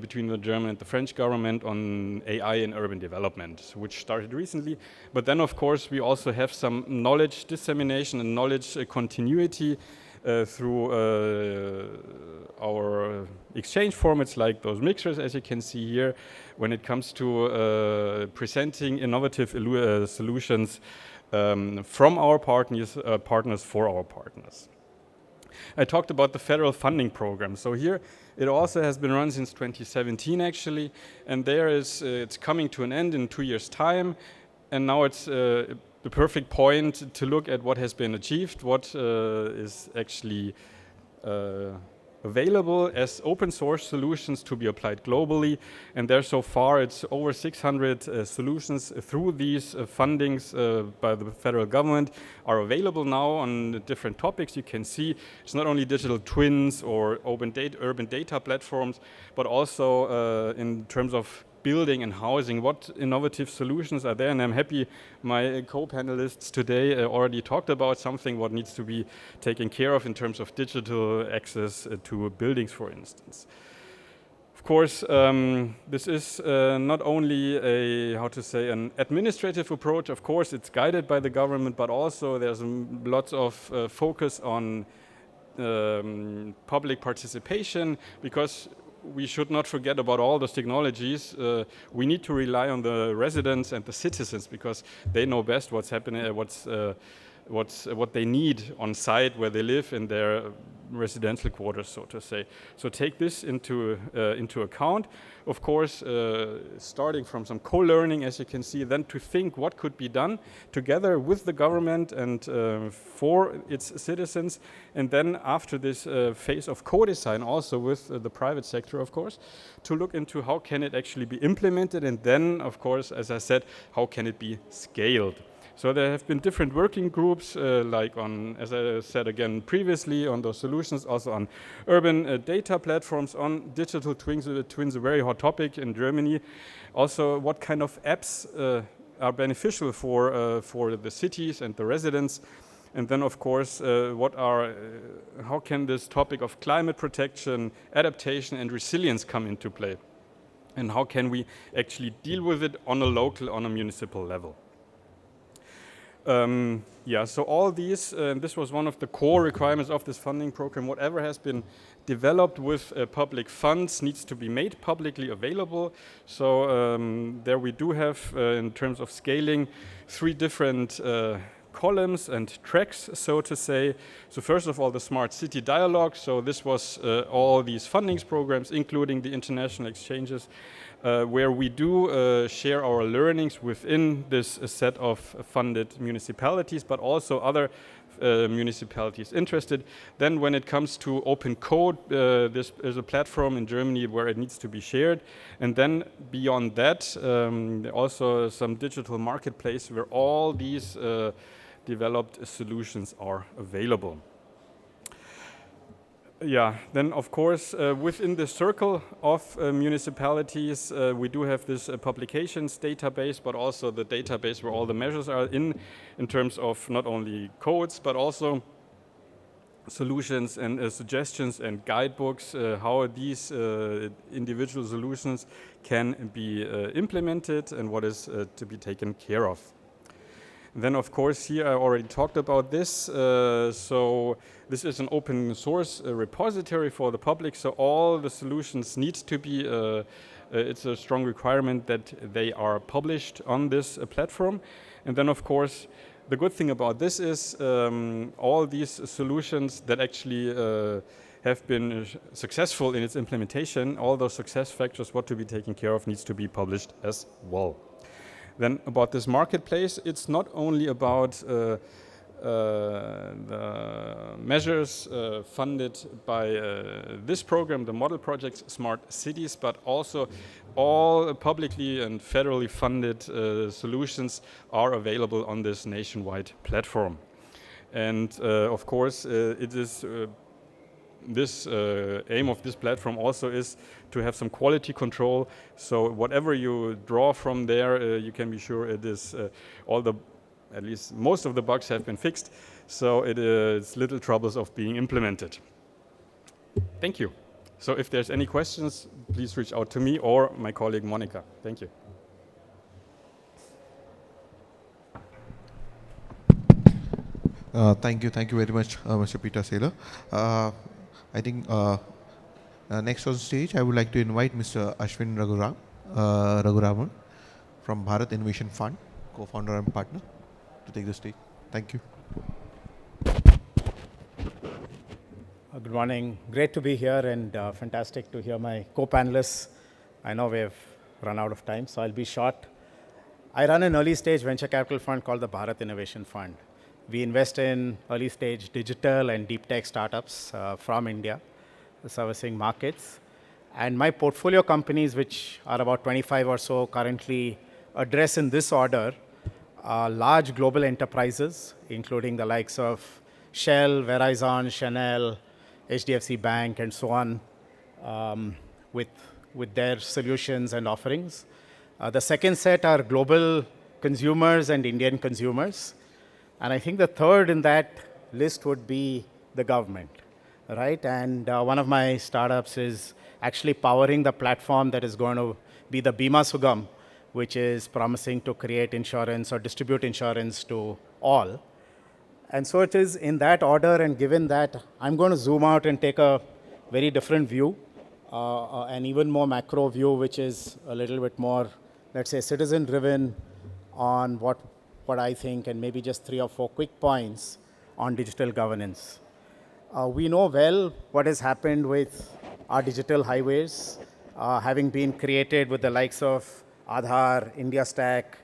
between the German and the French government on AI in urban development, which started recently. But then, of course, we also have some knowledge dissemination and knowledge continuity through our exchange formats like those mixers, as you can see here, when it comes to presenting innovative solutions from our partners for our partners. I talked about the federal funding program. So here it also has been run since 2017 actually, and it's coming to an end in 2 years' time, and now it's the perfect point to look at what has been achieved, what is actually available as open source solutions to be applied globally. And there so far it's over 600 solutions through these fundings by the federal government are available now on different topics. You can see it's not only digital twins or urban data platforms, but also in terms of building and housing, what innovative solutions are there. And I'm happy my co-panelists today already talked about something what needs to be taken care of in terms of digital access to buildings, for instance. Of course, this is not only an administrative approach. Of course, it's guided by the government, but also there's lots of focus on public participation, because we should not forget about all those technologies. We need to rely on the residents and the citizens, because they know best what's happening, what they need on site where they live in their residential quarters, so to say. So take this into account. Of course, starting from some co-learning, as you can see, then to think what could be done together with the government and for its citizens. And then after this phase of co-design, also with the private sector, of course, to look into how can it actually be implemented. And then, of course, as I said, how can it be scaled? So there have been different working groups, like on, as I said again previously, on those solutions, also on urban data platforms, on digital twins, a very hot topic in Germany. Also, what kind of apps are beneficial for the cities and the residents? And then, of course, how can this topic of climate protection, adaptation, and resilience come into play? And how can we actually deal with it on a local, on a municipal level? Yeah, so all these, this was one of the core requirements of this funding program. Whatever has been developed with public funds needs to be made publicly available. So there we do have, in terms of scaling, 3 different columns and tracks, so to say. So first of all, the Smart City Dialogue. So this was all these fundings programs, including the international exchanges, where we do share our learnings within this set of funded municipalities, but also other municipalities interested. Then when it comes to open code, this is a platform in Germany where it needs to be shared. And then beyond that, also some digital marketplace where all these developed solutions are available. Yeah, then of course, within the circle of municipalities, we do have this publications database, but also the database where all the measures are in terms of not only codes, but also solutions and suggestions and guidebooks, how these individual solutions can be implemented and what is to be taken care of. Then, of course, here I already talked about this. So this is an open source repository for the public. So all the solutions need to be, it's a strong requirement that they are published on this platform. And then, of course, the good thing about this is all these solutions that actually have been successful in its implementation, all those success factors, what to be taken care of, needs to be published as well. Then about this marketplace, it's not only about the measures funded by this program, the model projects, Smart Cities, but also all publicly and federally funded solutions are available on this nationwide platform. And of course, it is this aim of this platform also is to have some quality control. So whatever you draw from there, you can be sure it is at least most of the bugs have been fixed. So it is little troubles of being implemented. Thank you. So if there's any questions, please reach out to me or my colleague Monica. Thank you. Thank you very much, Mr. Peter Saylor. I think next on stage, I would like to invite Mr. Ashwin Raghuraman from Bharat Innovation Fund, co-founder and partner, to take the stage. Thank you. Good morning. Great to be here and fantastic to hear my co-panelists. I know we've run out of time, so I'll be short. I run an early stage venture capital fund called the Bharat Innovation Fund. We invest in early stage digital and deep tech startups from India, servicing markets. And my portfolio companies, which are about 25 or so, currently address in this order large global enterprises, including the likes of Shell, Verizon, Chanel, HDFC Bank, and so on, with their solutions and offerings. The second set are global consumers and Indian consumers. And I think the third in that list would be the government, right? And one of my startups is actually powering the platform that is going to be the Bima Sugam, which is promising to create insurance or distribute insurance to all. And so it is in that order, and given that, I'm going to zoom out and take a very different view, an even more macro view, which is a little bit more, let's say, citizen-driven on what I think, and maybe just 3 or 4 quick points on digital governance. We know well what has happened with our digital highways, having been created with the likes of Aadhaar, India Stack,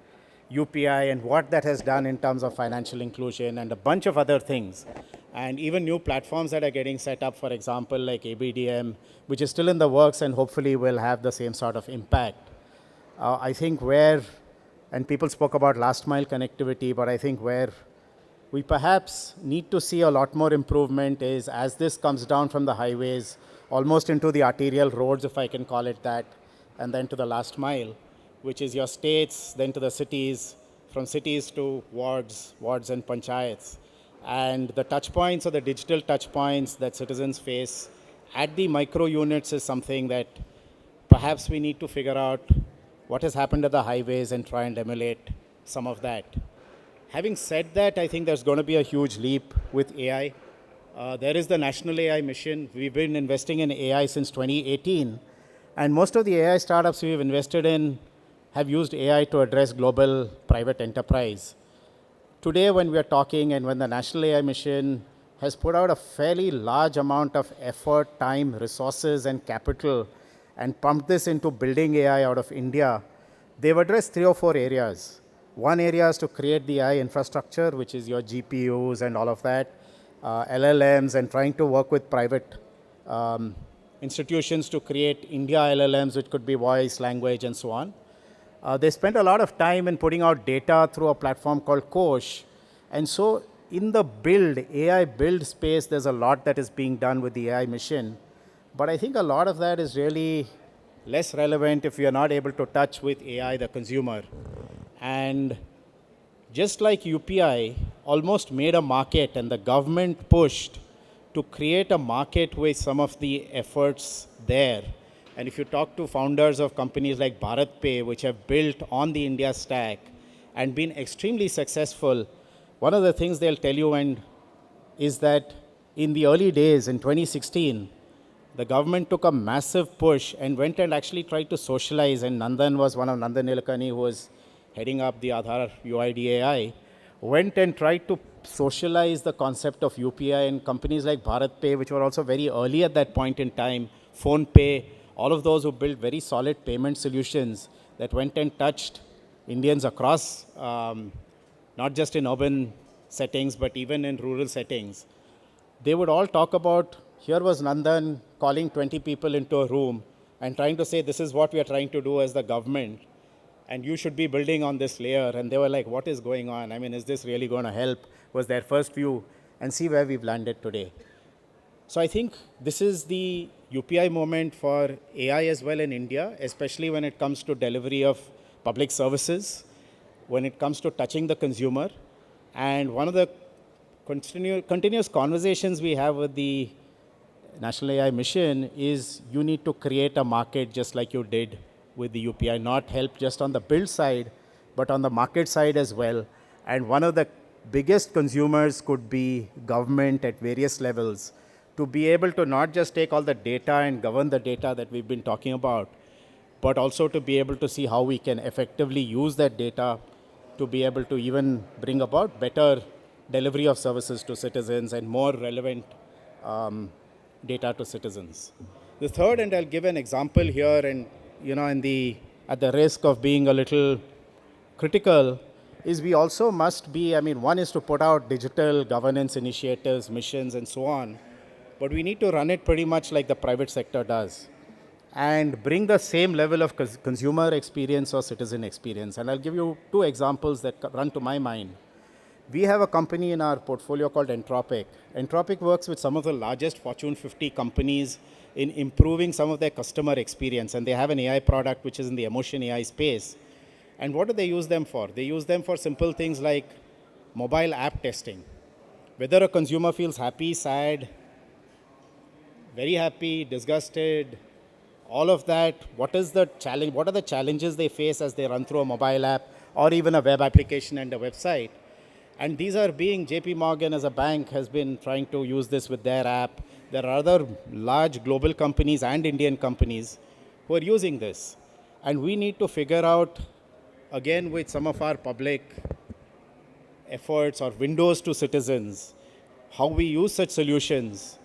UPI, and what that has done in terms of financial inclusion and a bunch of other things. And even new platforms that are getting set up, for example, like ABDM, which is still in the works and hopefully will have the same sort of impact. I think where, and people spoke about last mile connectivity, but I think where we perhaps need to see a lot more improvement is as this comes down from the highways, almost into the arterial roads, if I can call it that, and then to the last mile, which is your states, then to the cities, from cities to wards and panchayats. And the touch points or the digital touch points that citizens face at the micro units is something that perhaps we need to figure out what has happened at the highways and try and emulate some of that. Having said that, I think there's going to be a huge leap with AI. There is the National AI Mission. We've been investing in AI since 2018. And most of the AI startups we've invested in have used AI to address global private enterprise. Today, when we are talking and when the National AI Mission has put out a fairly large amount of effort, time, resources, and capital and pumped this into building AI out of India, they've addressed 3 or 4 areas. One area is to create the AI infrastructure, which is your GPUs and all of that, LLMs, and trying to work with private institutions to create India LLMs, which could be voice, language, and so on. They spent a lot of time in putting out data through a platform called Kosh. And so in the AI build space, there's a lot that is being done with the AI mission. But I think a lot of that is really less relevant if you're not able to touch with AI the consumer. And just like UPI almost made a market and the government pushed to create a market with some of the efforts there. And if you talk to founders of companies like BharatPe, which have built on the India stack and been extremely successful, one of the things they'll tell you is that in the early days, in 2016, the government took a massive push and went and actually tried to socialize. And Nandan was one of Nandan Nilekani, who was heading up the Aadhaar UIDAI, went and tried to socialize the concept of UPI, and companies like BharatPe, which were also very early at that point in time, PhonePe, all of those who built very solid payment solutions that went and touched Indians across, not just in urban settings, but even in rural settings. They would all talk about, here was Nandan calling 20 people into a room and trying to say, this is what we are trying to do as the government, and you should be building on this layer. And they were like, what is going on? I mean, is this really going to help? Was their first view, and see where we've landed today. So I think this is the UPI moment for AI as well in India, especially when it comes to delivery of public services, when it comes to touching the consumer. And one of the continuous conversations we have with the National AI Mission is you need to create a market just like you did with the UPI, not help just on the build side, but on the market side as well. And one of the biggest consumers could be government at various levels, to be able to not just take all the data and govern the data that we've been talking about, but also to be able to see how we can effectively use that data to be able to even bring about better delivery of services to citizens and more relevant data to citizens. The third, and I'll give an example here, and at the risk of being a little critical, is we also must be, one is to put out digital governance initiatives, missions, and so on, but we need to run it pretty much like the private sector does and bring the same level of consumer experience or citizen experience. And I'll give you 2 examples that run to my mind. We have a company in our portfolio called Entropic. Entropic works with some of the largest Fortune 50 companies in improving some of their customer experience, and they have an AI product which is in the emotion AI space. And what do they use them for? They use them for simple things like mobile app testing. Whether a consumer feels happy, sad, very happy, disgusted, all of that, what is the challenge? What are the challenges they face as they run through a mobile app or even a web application and a website? And these are being, JP Morgan as a bank has been trying to use this with their app. There are other large global companies and Indian companies who are using this. And we need to figure out, again, with some of our public efforts or windows to citizens, how we use such solutions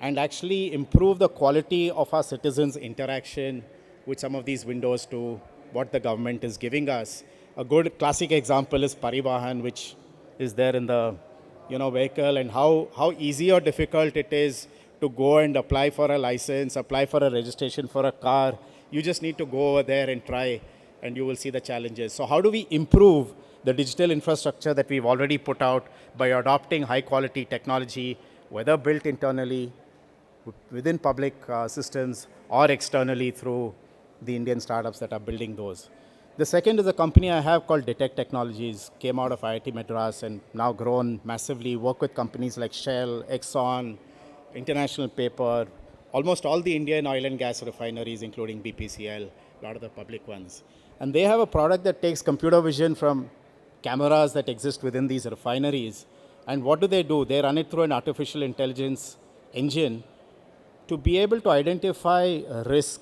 and actually improve the quality of our citizens' interaction with some of these windows to what the government is giving us. A good classic example is Parivahan, which is there in the vehicle, and how easy or difficult it is to go and apply for a license, apply for a registration for a car. You just need to go over there and try, and you will see the challenges. So how do we improve the digital infrastructure that we've already put out by adopting high quality technology, whether built internally within public systems or externally through the Indian startups that are building those? The second is a company I have called Detect Technologies, came out of IIT Madras and now grown massively, work with companies like Shell, Exxon, International Paper, almost all the Indian oil and gas refineries, including BPCL, a lot of the public ones. And they have a product that takes computer vision from cameras that exist within these refineries. And what do? They run it through an artificial intelligence engine to be able to identify risk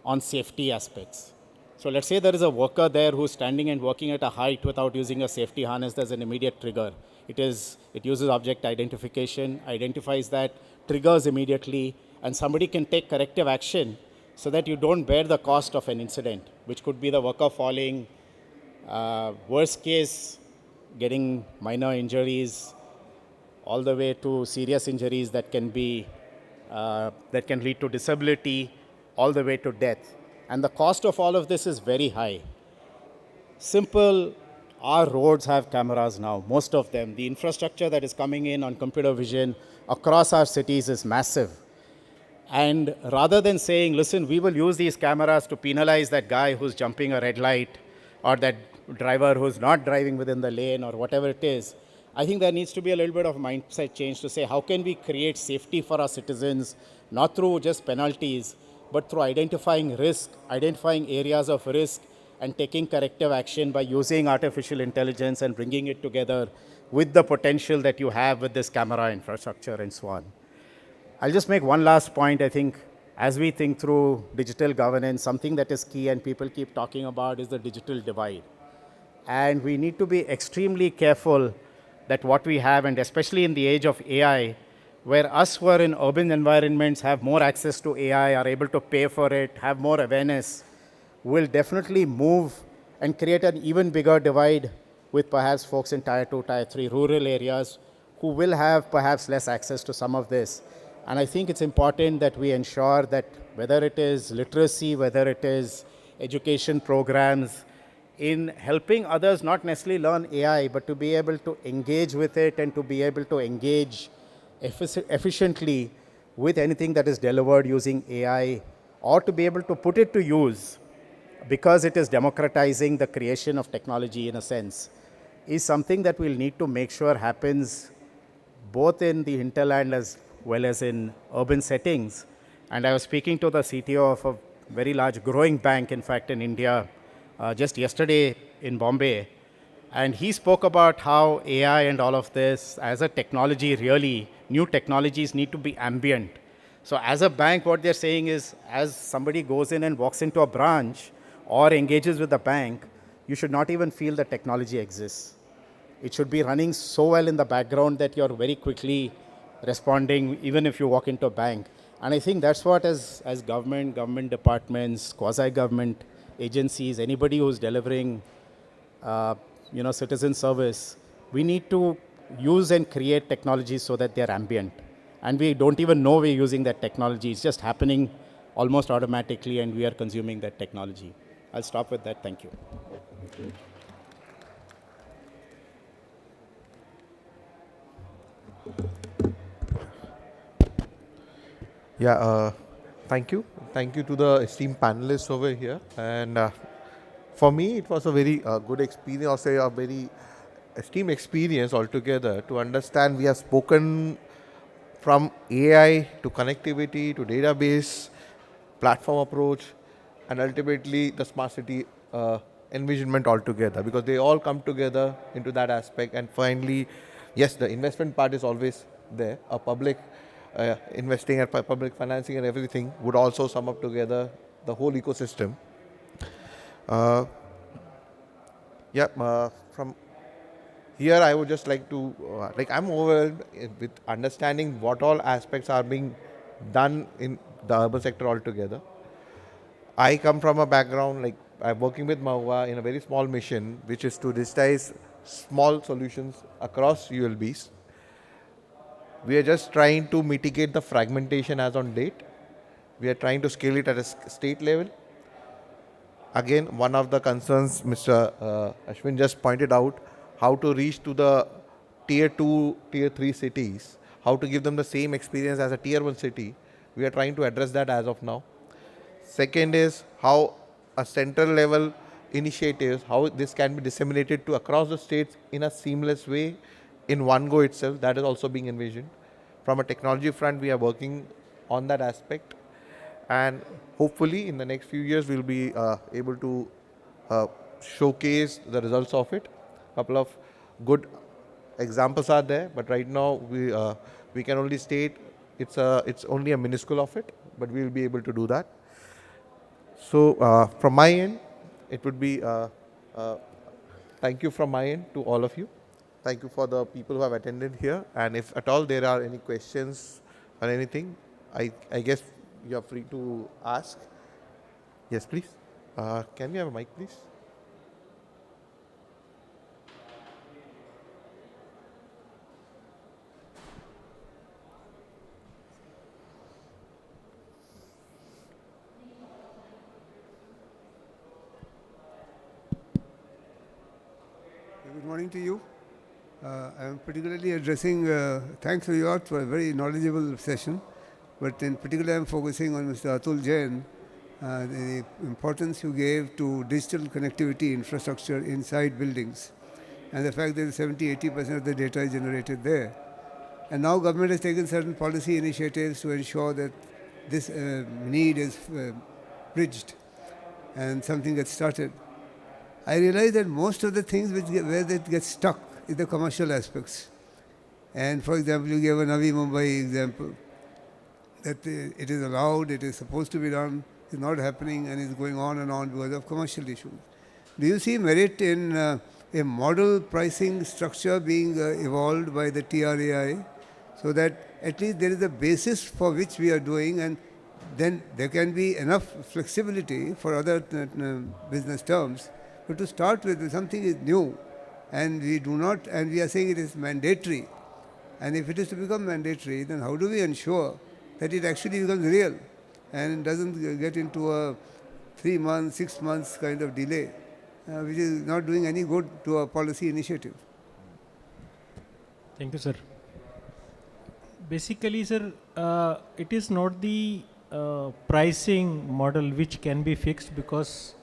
on safety aspects. So let's say there is a worker there who's standing and working at a height without using a safety harness. There's an immediate trigger. It uses object identification, identifies that, triggers immediately, and somebody can take corrective action so that you don't bear the cost of an incident, which could be the worker falling, worst case, getting minor injuries, all the way to serious injuries that can lead to disability, all the way to death. And the cost of all of this is very high. Simple, our roads have cameras now, most of them. The infrastructure that is coming in on computer vision across our cities is massive. And rather than saying, listen, we will use these cameras to penalize that guy who's jumping a red light or that driver who's not driving within the lane or whatever it is, I think there needs to be a little bit of mindset change to say, how can we create safety for our citizens, not through just penalties, but through identifying risk, identifying areas of risk, and taking corrective action by using artificial intelligence and bringing it together with the potential that you have with this camera infrastructure and so on. I'll just make one last point. I think as we think through digital governance, something that is key and people keep talking about is the digital divide. And we need to be extremely careful that what we have, and especially in the age of AI, where us who are in urban environments have more access to AI, are able to pay for it, have more awareness, will definitely move and create an even bigger divide with perhaps folks in Tier 2, Tier 3 rural areas who will have perhaps less access to some of this. And I think it's important that we ensure that whether it is literacy, whether it is education programs, in helping others not necessarily learn AI, but to be able to engage with it and to be able to engage efficiently with anything that is delivered using AI, or to be able to put it to use because it is democratizing the creation of technology in a sense, is something that we'll need to make sure happens both in the hinterland as well as in urban settings. And I was speaking to the CTO of a very large growing bank, in fact, in India, just yesterday in Bombay. And he spoke about how AI and all of this, as a technology, really, new technologies need to be ambient. So as a bank, what they're saying is, as somebody goes in and walks into a branch or engages with the bank, you should not even feel the technology exists. It should be running so well in the background that you're very quickly responding, even if you walk into a bank. And I think that's what, as government departments, quasi-government agencies, anybody who's delivering citizen service, we need to use and create technologies so that they're ambient. And we don't even know we're using that technology. It's just happening almost automatically, and we are consuming that technology. I'll stop with that. Thank you. Yeah, thank you. Thank you to the esteemed panelists over here. And for me, it was a very good experience, or say a very esteemed experience altogether to understand. We have spoken from AI to connectivity to database, platform approach, and ultimately the smart city envisionment altogether, because they all come together into that aspect. And finally, yes, the investment part is always there. A public investing and public financing and everything would also sum up together the whole ecosystem. From here, I would just like to, I'm overwhelmed with understanding what all aspects are being done in the urban sector altogether. I come from a background, I'm working with Mahua in a very small mission, which is to digitize small solutions across ULBs. We are just trying to mitigate the fragmentation as on date. We are trying to scale it at a state level. Again, one of the concerns Mr. Ashwin just pointed out, how to reach to the tier 2, tier 3 cities, how to give them the same experience as a tier 1 city. We are trying to address that as of now. Second is how a central level initiatives, how this can be disseminated to across the states in a seamless way in one go itself. That is also being envisioned. From a technology front, we are working on that aspect. And hopefully in the next few years, we'll be able to showcase the results of it. couple of good examples are there, but right now we can only state it's only a minuscule of it, but we will be able to do that. So from my end, it would be thank you from my end to all of you. Thank you for the people who have attended here, and if at all there are any questions or anything, I guess you are free to ask. Yes, please. Can we have a mic, please? Good morning to you. I am particularly addressing, thanks to you for a very knowledgeable session, but in particular I am focusing on Mr. Atul Jain, the importance you gave to digital connectivity infrastructure inside buildings, and the fact that 70-80% of the data is generated there. And now government has taken certain policy initiatives to ensure that this need is bridged and something gets started. I realize that most of the things where they get stuck is the commercial aspects. And for example, you gave a Navi Mumbai example, that it is allowed, it is supposed to be done, it's not happening, and it's going on and on because of commercial issues. Do you see merit in a model pricing structure being evolved by the TRAI, so that at least there is a basis for which we are doing, and then there can be enough flexibility for other business terms? But to start with, something is new, and we do not, and we are saying it is mandatory. And if it is to become mandatory, then how do we ensure that it actually becomes real and doesn't get into a 3 months, 6 months kind of delay, which is not doing any good to a policy initiative? Thank you, sir. Basically, sir, it is not the pricing model which can be fixed, because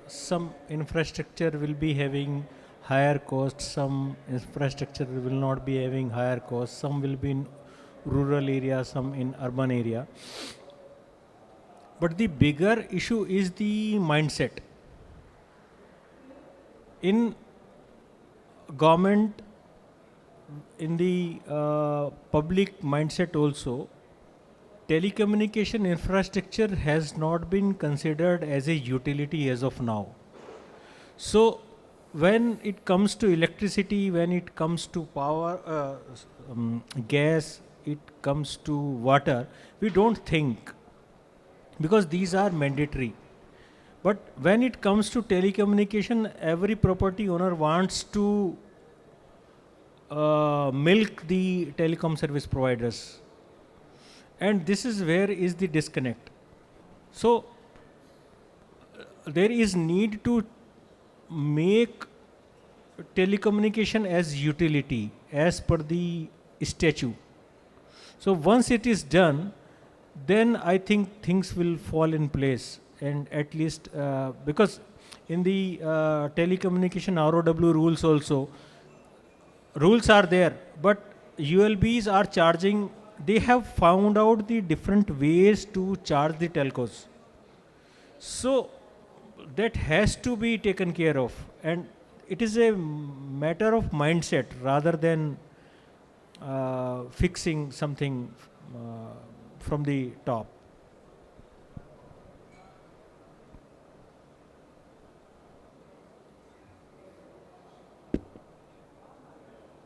some infrastructure will be having higher costs, some infrastructure will not be having higher costs, some will be in rural area, some in urban area. But the bigger issue is the mindset. In government, in the public mindset also, telecommunication infrastructure has not been considered as a utility as of now. So when it comes to electricity, when it comes to power, gas, it comes to water, we don't think, because these are mandatory. But when it comes to telecommunication, every property owner wants to milk the telecom service providers. And this is where is the disconnect. So there is need to make telecommunication as utility as per the statute. So once it is done, then I think things will fall in place. And at least because in the telecommunication ROW rules also, rules are there, but ULBs are charging. They have found out the different ways to charge the telcos. So that has to be taken care of, and it is a matter of mindset rather than fixing something from the top.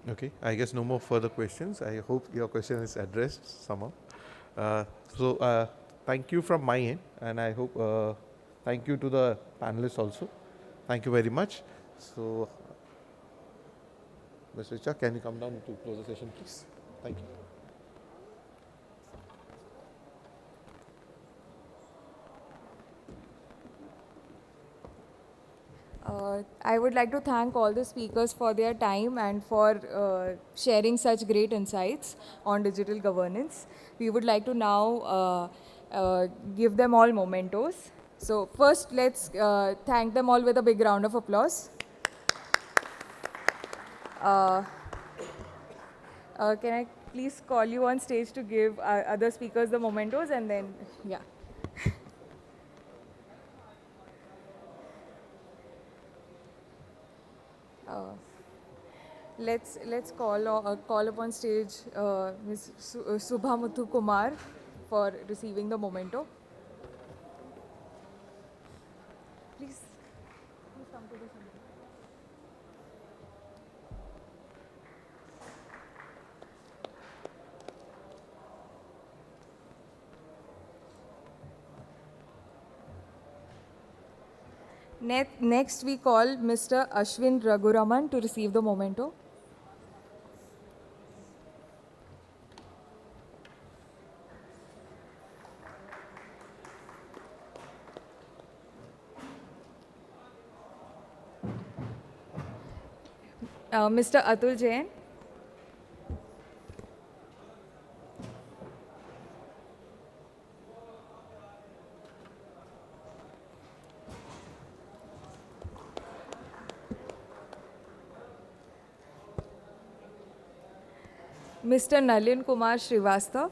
Okay, I guess no more further questions. I hope your question is addressed somehow. Thank you from my end, and I hope thank you to the panelists also. Thank you very much. So, Ms. Richa, can you come down to close the session, please? Thank you. I would like to thank all the speakers for their time and for sharing such great insights on digital governance. We would like to now give them all mementos. So first, let's thank them all with a big round of applause. Can I please call you on stage to give other speakers the mementos, and then, yeah. Uh, let's call upon stage Ms. Subhamuthu Kumar for receiving the memento. Please, please come to the center. Next, we call Mr. Ashwin Raghuraman to receive the memento. Mr. Atul Jain. Mr. Nalin Kumar Srivastav.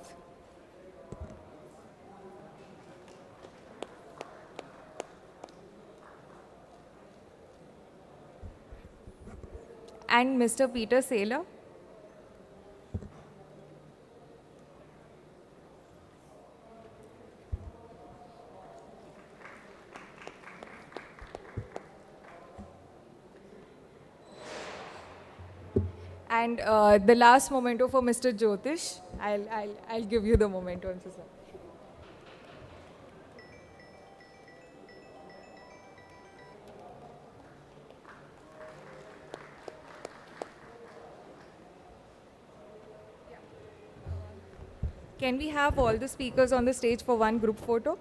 And Mr. Peter Saylor. And the last memento for Mr. Jyotish. I'll give you the memento. I'm so sorry. Can we have all the speakers on the stage for one group photo?